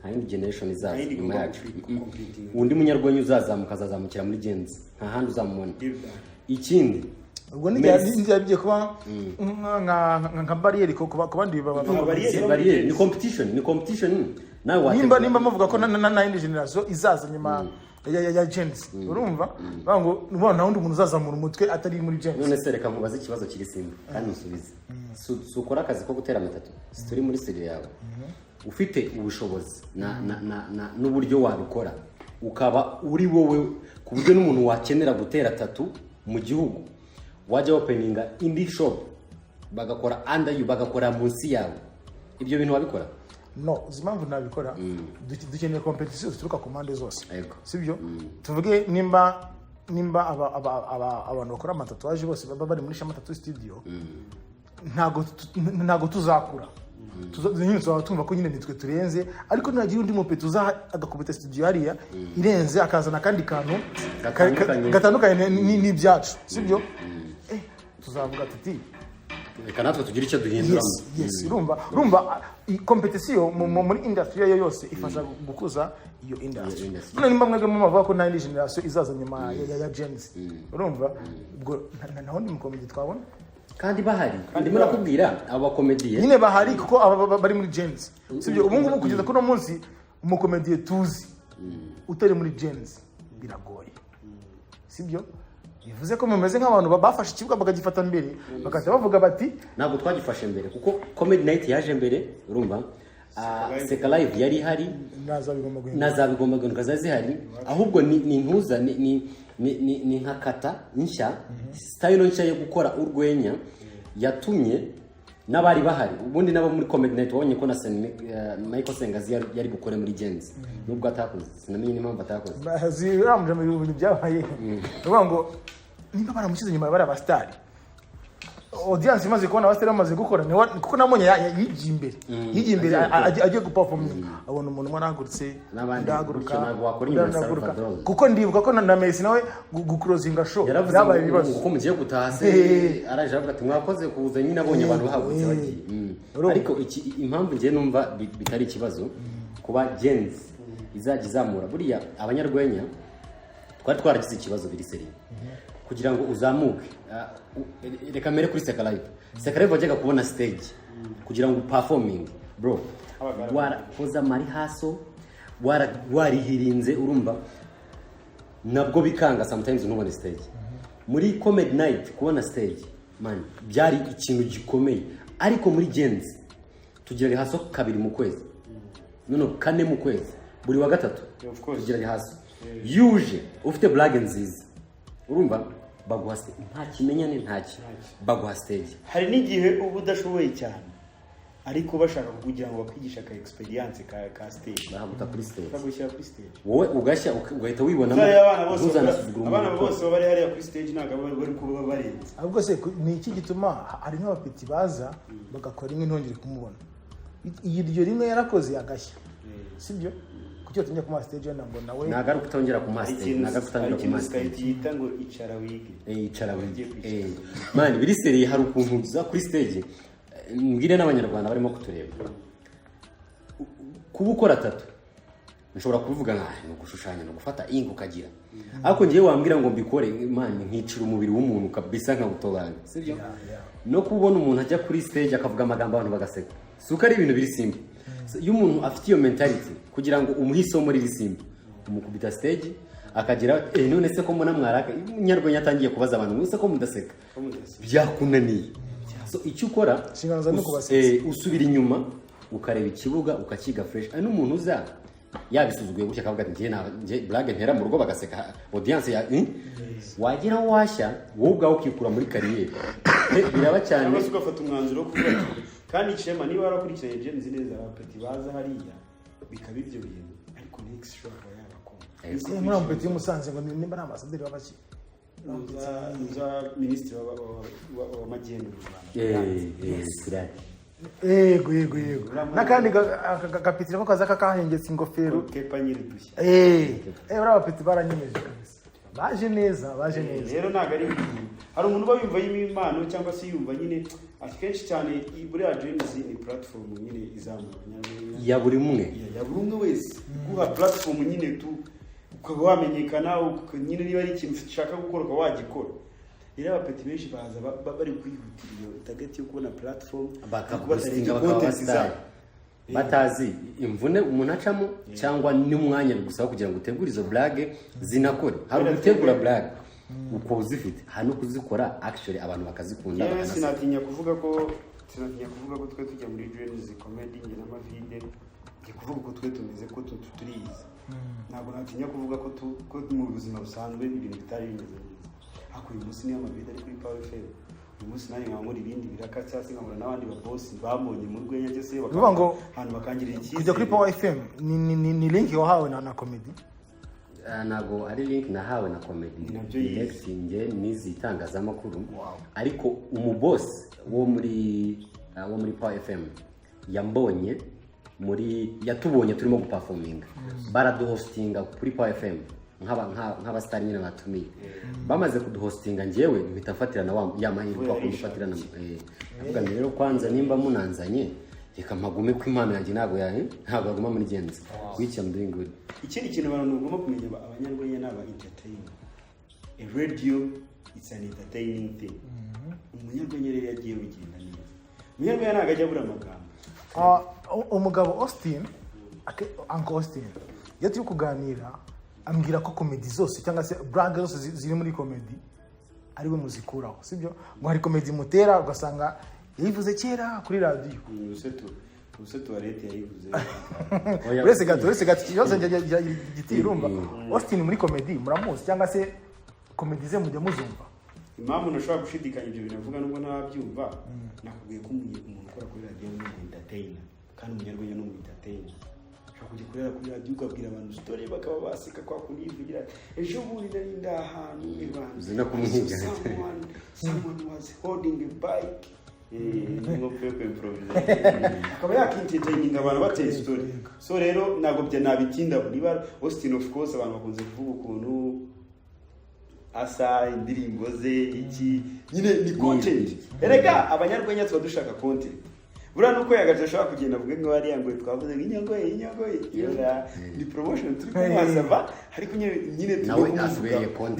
nta yindi generation izaza yindi nyuma yacu completing. undi munyarwenya uzazamuka azazamukira muri genzi nta handi uzamubona ikindi ubwo n'igihe bigiye kuba nka bariyeri ku bandi barriere ni competition nawe nimba muvuga ko na yindi generation izaza nyuma ya gens urumva bango nubona wundi umuntu uzazamura umutwe atari muri gens. none se reka mubaze ikibazo kiri simba kandi musubize sukora akazi ko gutera amatatu turi muri studio yawe ufite ubushobozi n'uburyo wabikora ukaba uri wowe ku buryo n'umuntu wakenera gutera tatu mu gihugu wajya openinga indi shop bagakora under you bagakora munsi yawe ibyo bintu wabikora no zimpamvu nabikora dukeneye competition zituruka ku mpande zose sibyo tuvuge nimba abantu bakora amatatuwaje bose baba bari muri SHEMA TATTOO STUDIO ntago tuzakura nyine tumva ko nyine nitwe turenze ariko nagiye undi mupeti uza agakubita studio hariya irenze akazana kandi kantu gatandukanye n'ibyacu sibyo tuzavuga tuti reka natwe tugira icyo duhinduramo. Yes urumva competition muri industry yo yose ifasha gukuza iyo industry. None nimba mwege mu mavuga ko na indi generation izaza nyuma ya gens urumva ubwo naho ndi mu comedy twabona kandi bahari ndimo nakubwira aba comedian nyine bahari kuko aba bari muri gens sibyo ubu ngubu kugeza kuno munsi umu comedian tuzi utari muri gens biragoye sibyo bivuze ko mumeze nk'abantu bafashe ikibuga bagagifata mbere bakajya bavuga bati ntabwo twagifashe mbere kuko comedy night yaje mbere urumva seka live yari hari nazabigomba guhinduka zihari ahubwo ni ntuza ni nka kata nshya style nshya yo gukora urwenya yatumye n'abari bahari ubundi nabo muri comedy night wabonye ko na Michael Sengazi yari gukora muri gens nubwo atakoze sinamenye n'impamvu atakoze ziramuje mu bintu byabaye uvuga ngo nimba baramushyize nyuma bari abastari audience imaze kubona abastari bamaze gukora kuko namonye yigiye imbere agiye guperforminga abona umuntu umwe arahagurutse ndahaguruka kuko ndibuka ko na Messi nawe gucrosinga show byabaye ibibazo kuko mugiye gutaha se araje avuga ati mwakoze kuza nyine abonye abantu bahagurutse bagiye ariko impamvu ngiye numva bitari ikibazo kuba gens izajya izamura buriya abanyarwenya twari twaragize ikibazo biri seri kugira ngo uzamuke reka mere kuri seka live wajyaga kubona stage kugira ngo performing bro warakoza mari haso warihirinze urumva nabwo bikanga sometimes ntubone stage muri comedy night kubona stage man byari ikintu gikomeye ariko muri gens tugira haso kabiri mu kwezi none kane mu kwezi buri wa gatatu tugira haso yuje ufite blague nziza urumva baguha nta kimenyane ntaki baguha stage hari n'igihe uba udashoboye cyane ariko bashaka kugira ngo bakwigisha ka experience ka stage bahaguta kuri stage bagushyira kuri stage wowe ugashya ugahita wibonamo abana bose bari hariya kuri stage ntabwo bari kuba barenze ahubwo se ni iki gituma hari nk'abapeti baza bagakora imwe ntongere kumubona iryo rimwe yarakoze agashya sibyo kucyo tunye ku stage nabwo nawe nagaruka utongera ku stage nagaruka utongera ku stage yita ngo icara wige icara wige man biri seri hari ukuntu uza kuri stage mbwire n'abanyarwanda barimo kutureba kuba ukora tatu nshobora kuvuga no gushushanya no gufata ingo ukagira ariko ngiye wambwira ngo mbikore man nkicira umubiri w'umuntu kabisa nka butobanga sibyo no kubona umuntu ajya kuri stage akavuga amagambo abantu bagaseka suka ari ibintu biri simple iyo umuntu afite iyo mentality kugira ngo umuhisomo riri simple umukubita stage akagira none se ko mbona mwaraka nyarwenya atangiye kubaza abantu mwese ko mudaseka byakunaniye so icyo ukora usubira inyuma ukareba ikibuga ukakiga fresh ari n'umuntu uza yabisuzuguye gutya akavuga ati nje blague ntera mu rugo bagaseka audience ya wagira washya wowe ubwawe ukikura muri kariyeri biraba cyane bose ugafata umwanzuro wo kuvuga kandi Shema niba warakurikiranye James neza abapeti baza hariya bikaba ibyo bintu ariko next show yabakoma muri abapeti y'Umusanze ngo nimba ari ambasaderi w'abaki za ministre wa magendu yego nakandi gapitira ko kaza kakahengetse ingofero kepa nyiri dushya uri abapeti baranyemeje kabisa baje neza rero ntabwo ari ibintu hari umuntu uba yumva impano cyangwa se yumva nyine akenshi cyane buriya dreams ni platform nyine izamura ya buri umwe wese guha platform nyine ukaba wamenyekana nyine niba ari ikintu ushaka gukora ukaba wagikora rero abapeti benshi baza bari kwihutira iyo target yo kubona platform bakapostinga bakaba batazi imvune umuntu acamo cyangwa n'umwanya gusaba kugira ngo utegure izo blague zinakore hari ugutegura blague uko uzifite hari no kuzikora actually abantu bakazikunda sinatinya kuvuga ko twe tujya muri dreams comedy nge na MAVIDE nge kuvuga ko twe tumeze ko turiyizi ntabwo natinya kuvuga ko mu buzima busanzwe ibintu bitari bimeze neza ariko uyu munsi niyo MAVIDE ari kuri Power FM uyu munsi nanjye nkabona ibindi biraka cyangwa se nkabona n'abandi babosi bambonye mu rwenya cyose ahantu bakangirira ikiza kujya kuri Power FM ni link wahawe na comedy ntabwo ari link nahawe na comedy direct nge nizi itangazamakuru ariko umubosi wo muri Power FM yambonye yatubonye turimo guperforminga baraduhostinga kuri Power FM nk'abasitari nyine batumiye bamaze kuduhostinga njyewe mpita mfatirana ya mahirwe bakunda ufatirana avuga rero kwanza nimba munanzanye reka mpagume ko impano yanjye ntabwo aguma muri genzi which I'm doing good. Ikindi kintu abantu bagomba kumenya abanyarwenya n'aba entertainer a radio it's an entertaining thing umunyarwenya rero yagiye bigenda neza umunyarwenya ntabwo ajya abura amagambo umugabo Austin Uncle Austin iyo turi kuganira ambwira ko comedy zose cyangwa se brag zose ziri muri comedy ari we muzikuraho sibyo ngo hari comedy mutera ugasanga yivuze kera kuri radio usetu wa leta yayivuze uretse gato ikibazo gitirumba Austin muri comedy muramuzi cyangwa se comedy ze mujya muzumva impamvu nashobora gushidikanya ibyo bintu avuga nubwo ntabyumva nakubwiye ko umuntu ukora kuri radio ni entertainer kandi umunyarwenya ni entertainer kujya kurera kuri radio ukabwira abantu story bakaba baseka kwa kunivugira ejo bundi nari ndahantu zina kumwiga someone was holding a bike ngo pepe improvise akaba yakintertaining abantu bateye story so rero ntabwo bya nabitinda niba Austin of course abantu bakunze kuvuga ukuntu asa indirimbo ze iki nyine ni content erega abanyarwenya tuba dushaka content bura nuko yagaje ashaka kugenda avuga ngo ari yangoye twavuze inyangoye ni promotion turi kumwasaba ariko nyine nawe asubeye content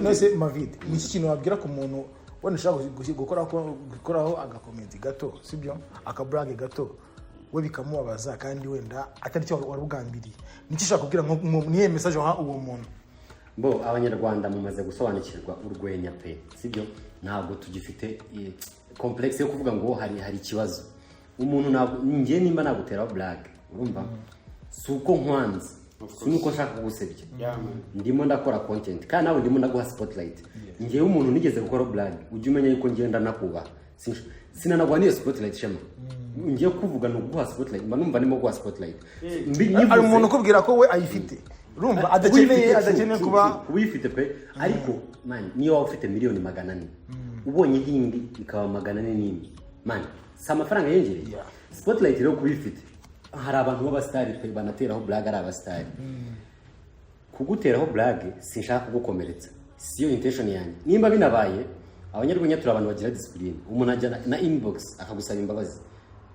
none se MAVIDE ni iki kintu wabwira ku muntu wenda ushaka gukoraho agakomedi gato sibyo akabrage gato we bikamubabaza kandi wenda atari cyo warugambiriye niki ushaka kubwira niye message waha uwo muntu bo abanyarwanda mumaze gusobanukirwa urwenya pe sibyo ntabwo tugifite complex yo kuvuga ngo hari ikibazo umuntu ntabwo ngiye nimba naguteraho blague urumva suko nkwanze nuko nshaka kugusebya ndimo ndakora content kandi nawe ndimo ndaguha spotlight ngiye umuntu nigeze gukora blague ujye umenya yuko ngenda nakuba sinanagwa niyo spotlight shema ngiye kuvuga no guha spotlight mba numva ndimo guha spotlight ari umuntu ukubwira ko we ayifite urumva adakeneye kuba uyifite pe ariko man niyo waba ufite miliyoni 400 ubonye hindi ikaba 400 man sa amafaranga yengereye spotlight rero kubifite hari abantu b'abastari pe banateraho blague ari abastari kuguteraho blague sinshaka kugukomeretsa siyo intention yanjye nimba binabaye abanyarwenya turi abantu bagira discipline umuntu ajya na inbox akagusaba imbabazi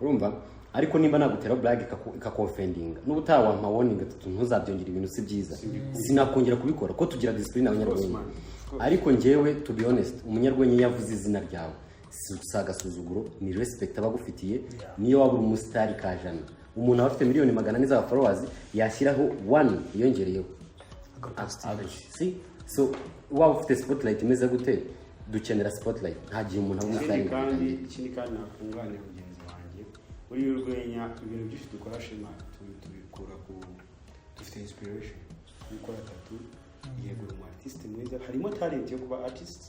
urumva ariko nimba naguteraho blague ikakonfendinga n'ubutawa wampa warning ntuzabyongera ibintu si byiza sinakongera kubikora ko tugira discipline abanyarwenya ariko njyewe to be honest umunyarwenya yavuze izina ryawe sagasuzuguro ni respect abagufitiye niyo waba umustar kajana umuntu afite miliyoni 400 z'aba followers yashyiraho 1 yongereyeho si so waba ufite spotlight imeze gute dukenera spotlight nta gihe umuntu abusari kandi ikindi kandi nakunganira mugenzi wanjye uri urwenya ibintu byinshi dukora shema tubikura ku dufite inspiration gukora tattoo yego mu artist mwiza harimo talent yo kuba artist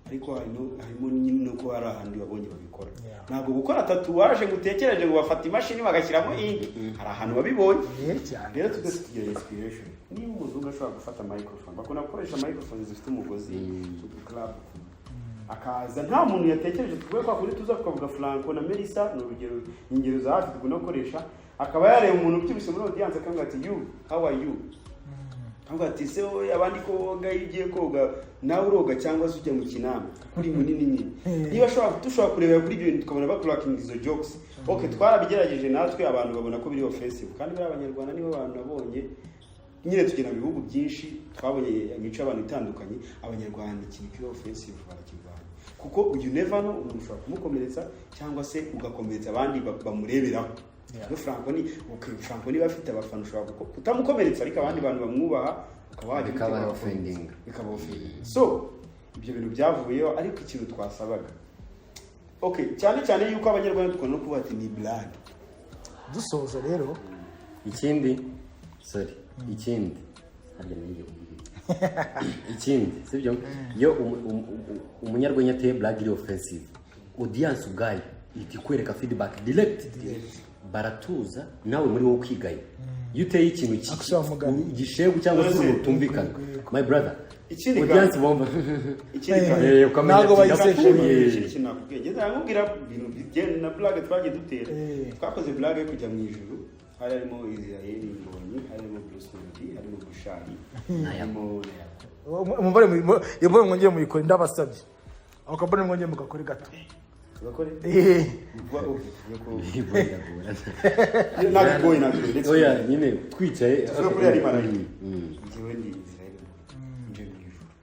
ariko harimo nyine ko hari ahandi babonye babikora ntabwo gukora tatuwaje gutekereje ngo bafata imashini bagashyiramo ink hari ahantu babibonye rero twese tugira inspiration niba umuzungu ashobora gufata microphone bakunda gukoresha microphone zifite umugozi club akaza nta muntu yatekereje tugwe kwa kuri tuza kuvuga Franco na Melissa no rugero ingero za hafi tuguna gukoresha akaba yareba umuntu byibise muri audience akambwira ati you how are you Ntabwo ati se wowe abandi koga iyo ugiye koga nawe uroga cyangwa se ujya mu kinama kuri munini nyine niba dushobora kurebera kuri ibyo bintu tukabona bakurakinga izo jokes okay twarabigerageje natwe abantu babona ko biri offensive kandi bari abanyarwanda nibo bantu nabonye nyine tugenda mu bihugu byinshi twabonye imico y'abantu itandukanye abanyarwanda ikintu kiri offensive barakivana kuko you never know umuntu ushobora kumukomeretsa cyangwa se ugakomeretsa abandi bamureberaho Franco niba afite abafana ushobora kutamukomeretsa ariko abandi bantu bamwubaha bikaba offending so ibyo bintu byavuyeho ariko ikintu twasabaga okay cyane yuko abanyarwanda tukona no kuba ati ni blague dusoza rero ikindi sibyo iyo umunyarwenya ateye blague iri offensive audience ubwayo ikikwereka feedback direct baratuza nawe muri wowe kwigaye iyo uteye ikintu gishegu cyangwa se utumvikana my brother audience bomba ntabwo bayiseshe ikintu nakubwiye ndamubwira ibintu bijyanye na blague twagiye dutera twakoze blague kujya mu ijuru harimo Israel Mbonyi harimo Bruce Melody harimo Bushari harimo yabonye mwongeye muyikora ndabasabye akabone mwongeye mugakora gato bakore oya nyine twicaye kuri ari mara ngiwe ndi Israel nje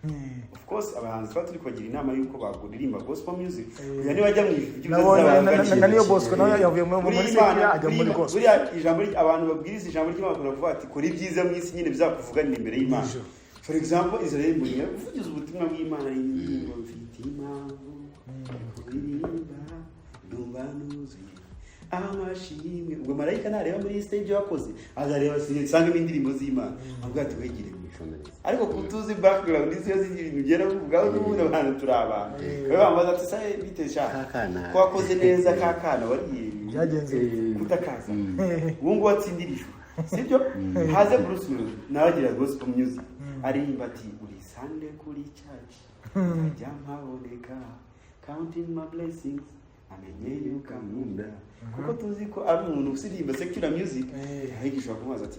mu of course abahanzi turi kugira inama yuko baguririmba gospel music yani bajya mu na niyo Bosco nawe yavuye muri sekira ajya muri gospel buriya ijambo ijambo babwiriza ijambo ry'Imana baravuga ati kora ibyiza mu isi nyine bizakuvuganira imbere y'Imana for example Israel Mbonyi uvugize ubutumwa bw'Imana y'ingingo mfite impamvu kuririmba dumbanuzi amashimwe ubwo marayika nareba muri stage yakoze azareba sanga indirimbo z'Imana avuga ati wegire mwishomeze ariko kutuzi background izo z'ibintu ugera uvugaho n'ubundi abantu turabana we bambaza ati sa bitesha ko wakoze neza kakana wari byagenze kutakaza ubu ngo watsindirijwe sibyo haze Bruce Melody nabagira gospel music aririmba ati uri Sunday kuri church ajya mpaboneka counting my blessings amenye yuko amunda kuko tuzi ko ari umuntu usirimba secular music ahigishwa kumaza ati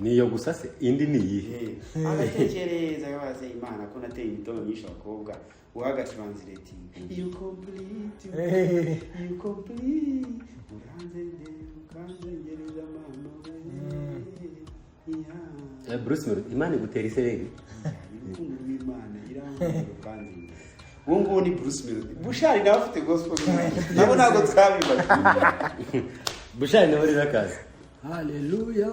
niyo gusa se indi ni yihe agatekereza yabaze Imana ko nateye imitono myinshi abakobwa uhagacibanzireti you complete uranzengereza mama Bruce Melody Imana igutera isereri Imana irambuye kandi Wongo ni Bruce Melody. Bushari nawe afite gospel. Nabo nago twabibaza. Bushari nawe rero akazi. Haleluya.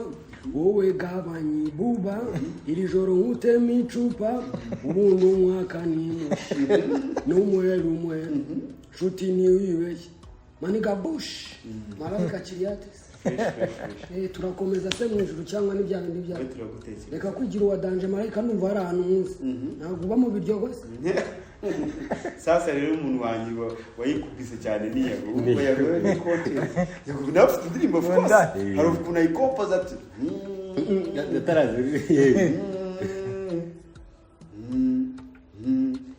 Wowe gabanyi buba iri joro nkutema icupa ubundi umwaka ni n'umwe nshuti ni wibeshye maniga bush marayika kiriyatese turakomeza se mu ijuru cyangwa n'ibyaha n'ibyaha reka kwigira uwadanje marayika numva hari ahantu munsi ntabwo uba mu biryo gose sasa rero umuntu wanjye wayikubise cyane niyago ubwo yagoye n'ikote yago nafite indirimbo of course hari ukuntu ayikopoza ati natarazi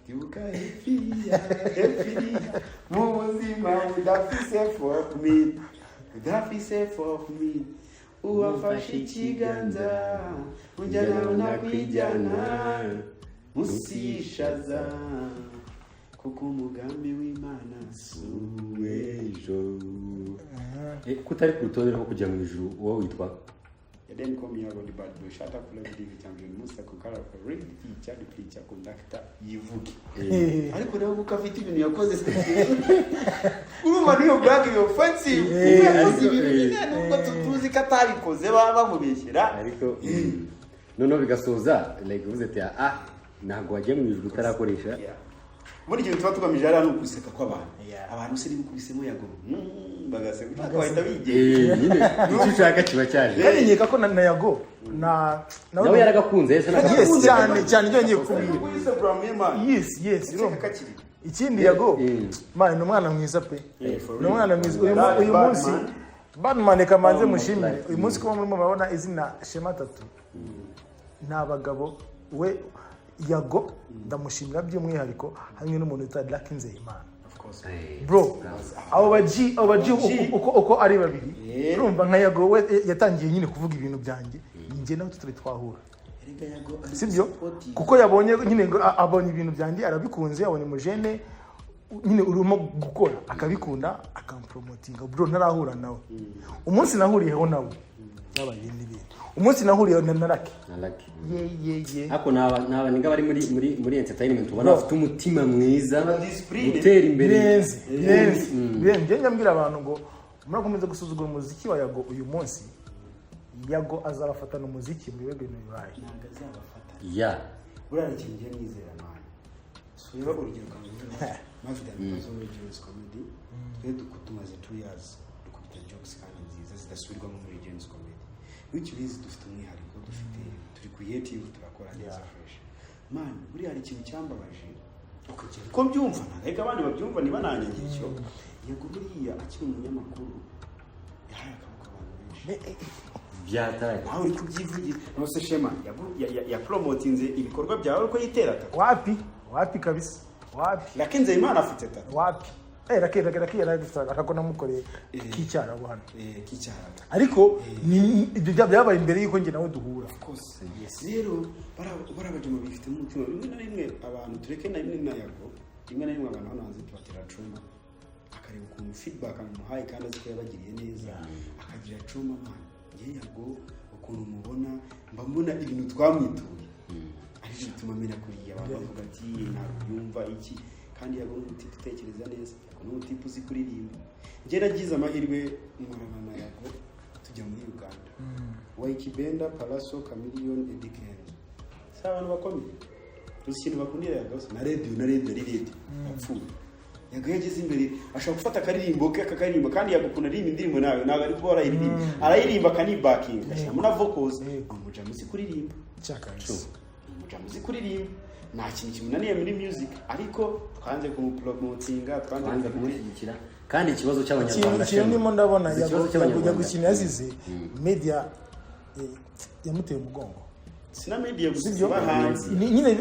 ibuka hefiya mu buzima udafise for me uwafashe ikiganza unjyana nakwijyana musishaza kuko umugambi w'Imana suwejo kutari ku rutonde rwo kujya mu ijuru wowe witwa Then come here on the bad boy shut up let me champion Musa kukara for real teacher conductor yivuge ariko nawe ukafite ibintu yakoze urumva niyo black yo offensive nubwo tuzi katabikoze bamubeshyera ariko none bigasoza like uvuze ati ntabwo wagiye mu ijuru utarakoresha muri gihe tuba tugamije ari ukwiseka kw'abantu abantu se nibukubisemo yago bagaseka bahita bigeye nyine icyo ushaka kiba cyaje kandi nkeka ko na yago nawe yaragakunze ese nagakunze cyane ibyo ngiye kubwira Instagram y'Imana yes ikindi yago man ni umwana mwiza pe ni umwana mwiza uyu munsi Batman kamanze mushimire uyu munsi ko murimo murabona izina Shema Tattoo nta bagabo we yago ndamushimira by'umwihariko hamwe n'umuntu witwa Lakinze Imana bro abo baji uko ari babiri urumva nka yago we yatangiye nyine kuvuga ibintu byanjye njye nawe tutari twahura sibyo kuko yabonye nyine abonye ibintu byanjye arabikunze abonye umujene nyine urimo gukora akabikunda akampromotinga bro ntarahura nawe umunsi nahuriyeho nawe yabaye ibindi umunsi nahuriyeho na Lucky ye ako naba ninga bari muri entertainment ubona afite umutima mwiza utera imbere nje nyambira abantu ngo murakomeza gusuzugura umuziki wa Yago uyu munsi Yago azabafatana umuziki muri webwe bibaye ntabwo azabafata ya burara ikintu ngiye mwizera mwana sura urugero kanguhe MAVIDE and PAZZO Regions Comedy twe tumaze 2 years dukubita jokes kandi nziza zidasubirwamo muri Regions Comedy which means dufite umwihariko dufite turi creative turakora neza fresh man buri hari ikintu cyambabaje ukagera ko byumva ntabwo abandi babyumva niba nanyangira icyo Yago buriya akiri umunyamakuru yahaye akaboko abantu benshi byataye nawe uri kubyivugira nose Shema ya promotinze ibikorwa byawe uko yitera wapi kabisa wapi lakenze Imana afite tatu wapi rakera yaragusanga akakona mukoreye kicyara hano kicyara ariko ibyo byabaye imbere yuko nge nawe duhura of course yes rero barabajemo bifite umutima rimwe na rimwe abantu tureke na rimwe na Yago rimwe na rimwe abantu hano hanze tubatera cuma akareba ukuntu feedback amuhaye kandi aziko yabagiriye neza akagira cuma man Yago ukuntu mubona mbona ibintu twamwituye ari bituma mena kuriya abantu bavuga ati ntabyumva iki kandi Yago n'umuti utekereza neza Yago n'umuti uzi kuririmba nge nagize amahirwe murana na Yago tujya muri Uganda Wakwiga Palaso Chameleon Edikend abantu bakomeye tuzi ikintu bakundira Yago na radio apfuye Yago yageze imbere ashaka gufata akaririmbo ke akaririmba kandi yagukunda aririmba indirimbo nawe ntabwo ari kubora arayirimba kanibacking ashaka na vocals umuja muzi kuririmba umuja muzi kuririmba nta kintu kimunaniye muri music ariko twanze kumupromotinga twanze kumushyigikira kandi ikibazo cy'abanyarwanda kirimo ndabona Yago gukina yazize media yamuteye umugongo sina media gusa bahanzi nyine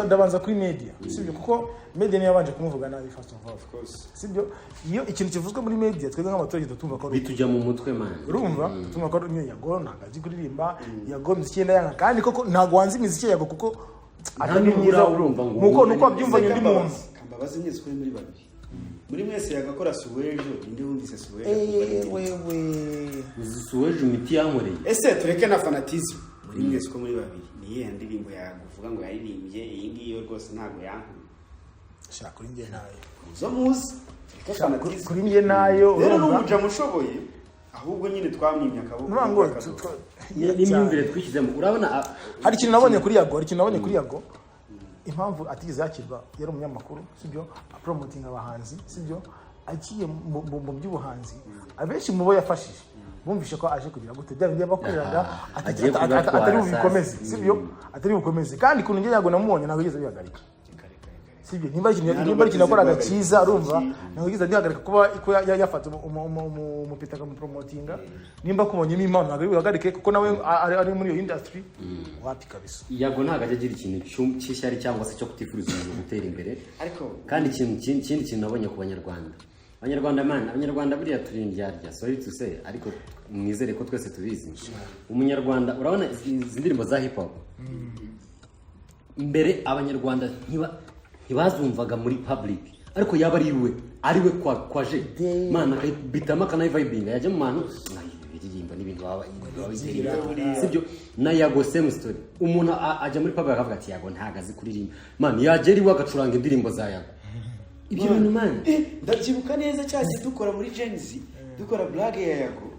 ndabanza kuri media sibyo kuko media niyo yabanje kumuvuga nabi first of course sibyo iyo ikintu kivuzwe muri media twebwe nk'abaturage dutumva ko bitujya mu mutwe man urumva tumva ko Yago nagazi kuririmba Yago muziki yanga kandi koko ntago wanze imiziki Yago kuko atari mwiza urumva nuko abyumva nyundi muntu kambabazi mwese kuri muri babiri muri mwese yagakora suwejo inde wumvise suwejo wewe suwejo imiti yankoreye ese tureke na fanatism muri mwese ko muri babiri niye ndirimbo yaguvuga ngo yaririmbye iyi ngiyo rwose ntago yankuru shaka kuri nge nayo zo muzi kuri nge nayo rero n'umuja mushoboye ahubwo nyine twamwimye akaboko n'imyumvire twishyizemo urabona hari ikintu nabonye kuri Yago impamvu atigeze yakirwa yari umunyamakuru sibyo promoting abahanzi sibyo agiye mu by'ubuhanzi abenshi mu bo yafashije bumvishe ko aje kugira gute bya bindi bakoreraga atari bubikomeze sibyo atari bukomeze kandi kuntu nge Yago namubonye ntabwo yigeze bihagarika sibyo nimba ikintu akoraga cyiza urumva ntabwo yigeze bihagarika kuba yafata umupita akamupromotinga nimba kubonyemo impano ntabwo bihagarike kuko nawe ari muri iyo industry wapi kabisa Yago ntabwo ajya agira ikintu cy'ishyari cyangwa se cyo kutifuriza umuntu gutera imbere kandi ikindi kintu nabonye ku abanyarwanda buriya turi indyarya sorry to say ariko mwizere ko twese tubizi umunyarwanda urabona izi ndirimbo za hip hop mbere abanyarwanda ntibazumvaga muri public ariko yaba ari we kwaje mana bitama kana vibinga yajya mu bantu biririmba n'ibintu baba sibyo na Yago same story umuntu ajya muri public akavuga ati Yago ntagazi kuririmba man yageri wagacuranga indirimbo za Yago ibyo bintu man ndabyibuka neza cyane dukora muri Genzi dukora black ya Yago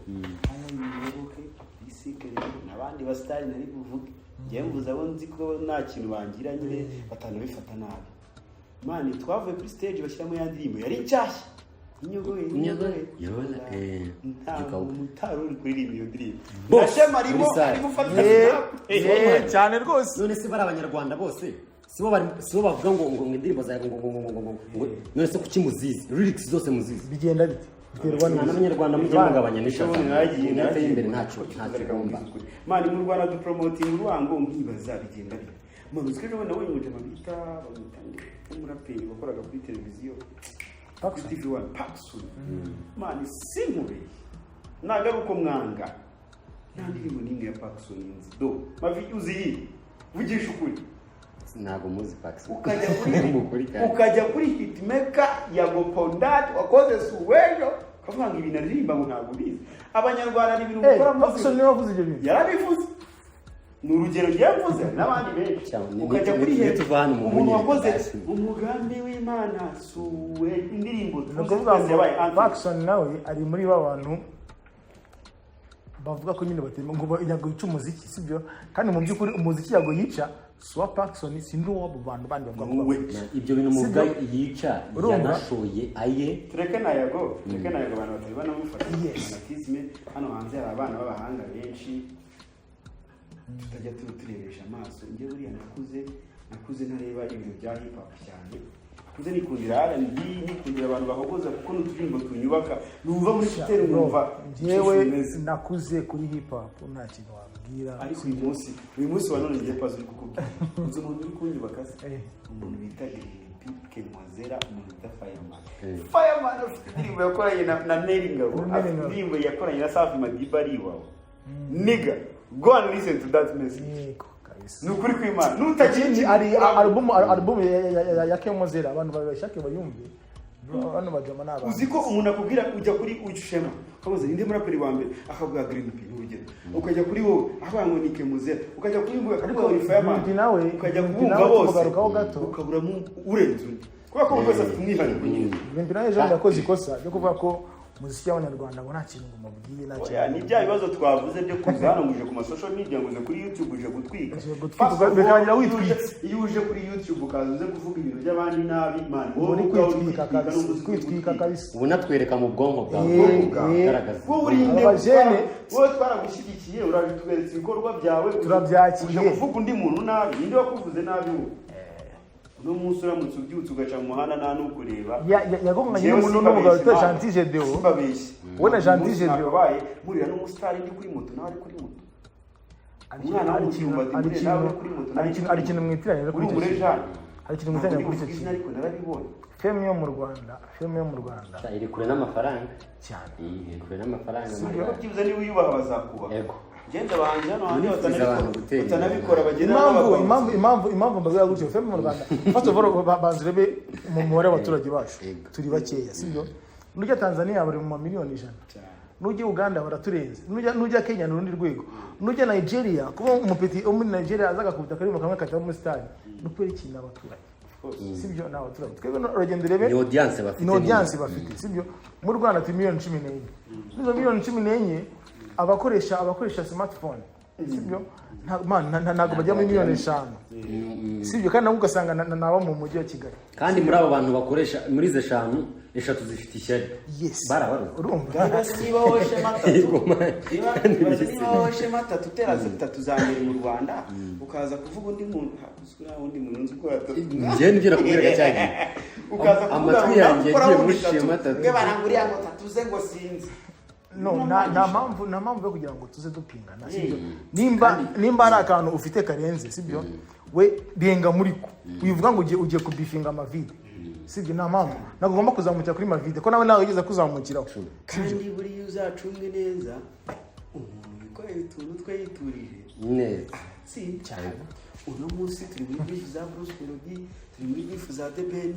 ayibuke bisikere nabandi bastari nari buvuge ngiye mvuza abo nzi ko nta kintu bangira nyine batanu bifata nabi man twavuye kuri stage bashyiramo ya ndirimbo yari cyashya inyogoye yona mutaro uri kuririmba iyo ndirimbo Shema arimo gufata cyane rwose none se bari abanyarwanda bose sibo bavuga ngo indirimbo za ngo none se kuki muzizi lyrics zose muzizi bigenda bite biterwa n'abanyarwanda mujye mugabanya n'ishaka nateye imbere ntacyo gomba man mu Rwanda du promoting uruwango nkibaza bigenda bite man uzikeje wenda wowe muje mabita bamutange umuraperi wakoraga kuri televiziyo TV1 Paksun man simure nagaruko mwanga nta ndirimbo n'imwe ya Paksun nzi do mavi uzi vugisha ukuri ntago muzi Paxson ukajya kuri hitmaker ya Gopondad wakoze suwejo kavuga ngo ibintu aririmba ngo ntabwo bizi abanyarwanda ni ibintu gukora Paxson niwe wavuze ibyo bintu yarabivuze ni urugero ryavuze n'abandi benshi ukajya kuri umuntu wakoze umugambi w'Imana suwe indirimbo Paxson nawe ari muri babantu bavuga ko nyine batema ngo yago yica umuziki sibyo kandi mu by'ukuri umuziki yago yica Swa Paxson sindi uwo bantu bandi bavuga ko ibyo bintu muvuga yica yanashoye aye tureke nayago abantu batari banamufata fanatisme hano hanze hari abana b'abahanga benshi tutajya turebesha amaso njye buriya nakuze ntareba ibintu bya hip hop cyane nakuze nikundira R&B nikundira abantu bahogoza kuko n'uturirimbo tunyubaka numva muri kitero numva njyewe nakuze kuri hip hop nta kintu wabwira ariko uyu munsi wa none ngiye pazo uri kukubwira uzi umuntu uri kunyubaka se umuntu bita Pique Mwazera umuntu bita Fireman afite indirimbo yakoranye na Neri Ngabo indirimbo yakoranye na Safi Madiba ari iwawe nigga go and listen to that message nukuri kw'Imana nutagiye ari album ya Kemozera abantu babashake bayumve abantu bajama naba uziko umuntu akubwira ujya kuri Shema kabuze inde muraperi wa mbere akavuga Green P urugero ukajya kuri wowe abango ni Kemozera ukajya kuri ngo ariko uri Fireman nawe ukajya kubumva bose ukabura mu urenze undi kuba ko bose afite umwihariko nyine Green nawe ejo yakoze ikosa ryo kuvuga ko muziki y'abanyarwanda ngo nta kintu ngo mubwiye nta kintu ni bya bibazo twavuze byo kuza hano nguje ku social media nguze kuri YouTube uje gutwika bikagira witwitse iyo uje kuri YouTube ukaza kuvuga ibintu by'abandi nabi man wowe kwitwika kabisa ubu natwereka mu bwonko bwawe garagaza wowe uri inde abajene wowe twaragushyigikiye urabitweretse ibikorwa byawe turabyakiye kuvuga undi muntu nabi ninde wakuvuze nabi wowe no munsi uramutse ubyutse ugaca mu muhanda nta n'ukureba yagonganye n'umuntu n'umugabo witwa Gentil Gedeon simbabeshye we na Gentil Gedeon babaye murira n'umustar ndi kuri moto nawe ari kuri moto umwana w'umujumba ndi nawe kuri moto ari kintu mwitiranye kuri murejani hari kintu mwitiranye kuri icyo kintu ariko narabibonye filme yo mu Rwanda iri kure n'amafaranga cyane iri kure n'amafaranga sibyo byibuze niba uyubaha bazakubaha yego genda banje hano hanze batanabikora bagenda impamvu mbabwira gutyo filme mu Rwanda first of all banzirebe mu mubare w'abaturage bacu turi bakeya sibyo nujya Tanzania bari mu miliyoni 100 nujya Uganda baraturenze nujya Kenya n'urundi rwego nujya Nigeria kuba umupeti wo muri Nigeria azaga kubita karimo kamwe kataba muri stade nukwera ikintu abaturage sibyo n'abaturage twebwe uragenda urebe ni audience bafite sibyo mu Rwanda turi miliyoni 14 nizo miliyoni 14 abakoresha smartphone sibyo ntago bajya muri miliyoni 5 sibyo kandi nabwo ugasanga nabo mu mujyi wa Kigali kandi muri abo bantu bakoresha muri ze 5 eshatu zifite ishyari barabaruka urumva niba wowe Shema Tatu utera zitatu za mbere mu Rwanda ukaza kuvuga undi muntu usura undi muntu nzi ko njye nibyo nakubwira cyane ukaza kuvuga amatwi yanjye yagiye muri Shema Tatu nge baranguriya ngo tatuze ngo sinzi no nta mpamvu yo kugira ngo tuze dupingana sibyo nimba ari akantu ufite karenze sibyo we renga muri ko uyivuga ngo ugiye kubifinga MAVIDE sibyo nta mpamvu nagomba kuzamukira kuri MAVIDE ko nawe nawe ugeze kuzamukiraho kandi buri uzacunge neza umuntu yikoreye utuntu twe yiturije neza si cyane uno munsi turi muri bifu za Bruce Melody turi muri bifu za The Ben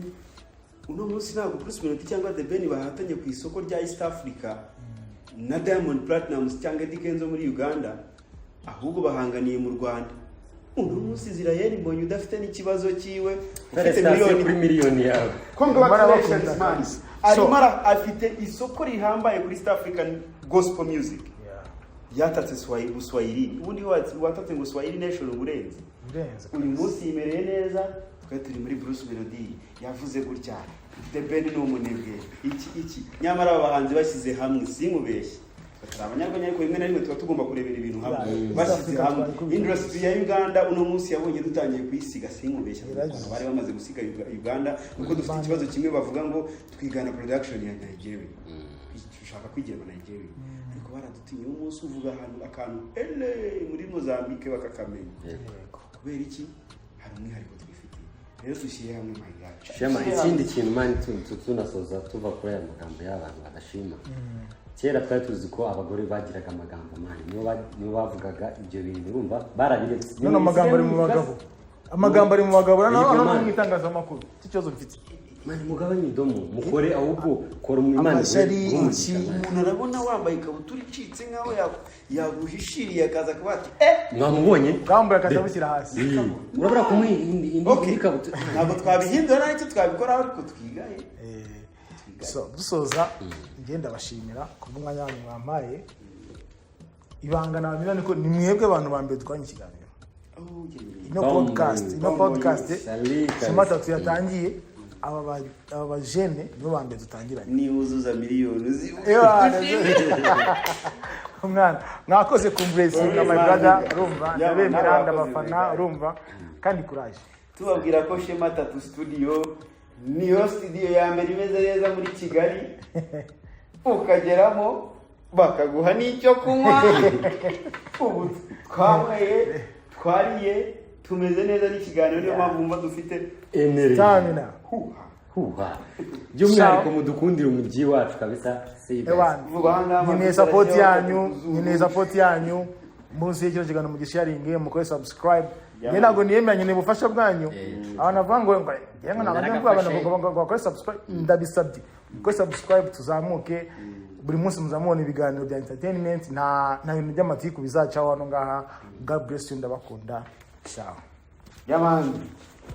uno munsi ntabwo Bruce Melody cyangwa The Ben bahatanye ku isoko rya East Africa na Diamond Platnumz cyangwa Dikenzo muri Uganda ahubwo bahanganiye mu Rwanda uno munsi Israel mbonye udafite n'ikibazo cyiwe ufite miliyoni yawe congratulations man arimara afite isoko rihambaye kuri East African gospel music yatatse Swahili ubundi watatse ngo Swahili nation uburenze uyu munsi yimereye neza turi muri Bruce Melody yavuze gutya The Ben ni umunebwe iki nyamara abahanzi bashyize hamwe sinkubeshye abanyarwanda ariko rimwe na rimwe tuba tugomba kurebera ibintu hamwe bashyize hamwe industry ya Uganda uno munsi yabonye dutangiye kuyisiga sinkubeshya abantu bari bamaze gusiga Uganda nuko dufite ikibazo kimwe bavuga ngo twigana production ya Nigeria dushaka kwigirwa Nigeria ariko baradutinye umunsi uvuga akantu muri Mozambique bakakamenya kubera iki hari umwihariko twifitiye rero dushyire hamwe my god Shema ikindi kintu mani tunasoza tuva kuri aya magambo y'abantu badashima kera twari tuzi ko abagore bagiraga amagambo mani niyo bavugaga ibyo bintu urumva barabiretse none amagambo ari mu bagabo amagambo ari mu bagabo no mu itangazamakuru ikibazo mfite mani mugabanye idomo mukore ahubwo kora mu imana umuntu arabona wambaye ikabutura icitse nkaho yaguhishiriye akaza kuba ati mwamubonye bwambaye akazabushyira hasi urabura kumwe indi kabutura ntabwo twabihindura n'icyo twabikora ariko twigaye so dusoza ngenda bashimira ku mwanya wanyu mwampaye ibanga nabamira niko ni mwebwe abantu ba mbere twanye ikiganiro ino podcast Shema Tattoo yatangiye aba bajene nibo ba mbere dutangiranye nibuzuza miliyoni umwana mwakoze kumbrace na my brother urumva ndabemera ndabafana urumva kandi courage tubabwira ko Shema Tattoo Studio niyo studio ya mbere imeze neza muri Kigali ukageramo bakaguha n'icyo kunywa ubu twariye tumeze neza n'ikiganiro niyo mpamvu mva dufite energy stamina huha by'umwihariko mudukundira umujyi wacu kabisa nyine support yanyu munsi y'icyo kiganiro mu gisharinge mukore subscribe ntabwo niyemeranye n'ubufasha bwanyu abantu bavuga ngo yenga nabanje abantu bakore subscribe ndabisabye mukore subscribe tuzamuke buri munsi muzamubona ibiganiro bya entertainment nta bintu by'amatiku bizacaho hano ngaha. God bless you ndabakunda ciao yamani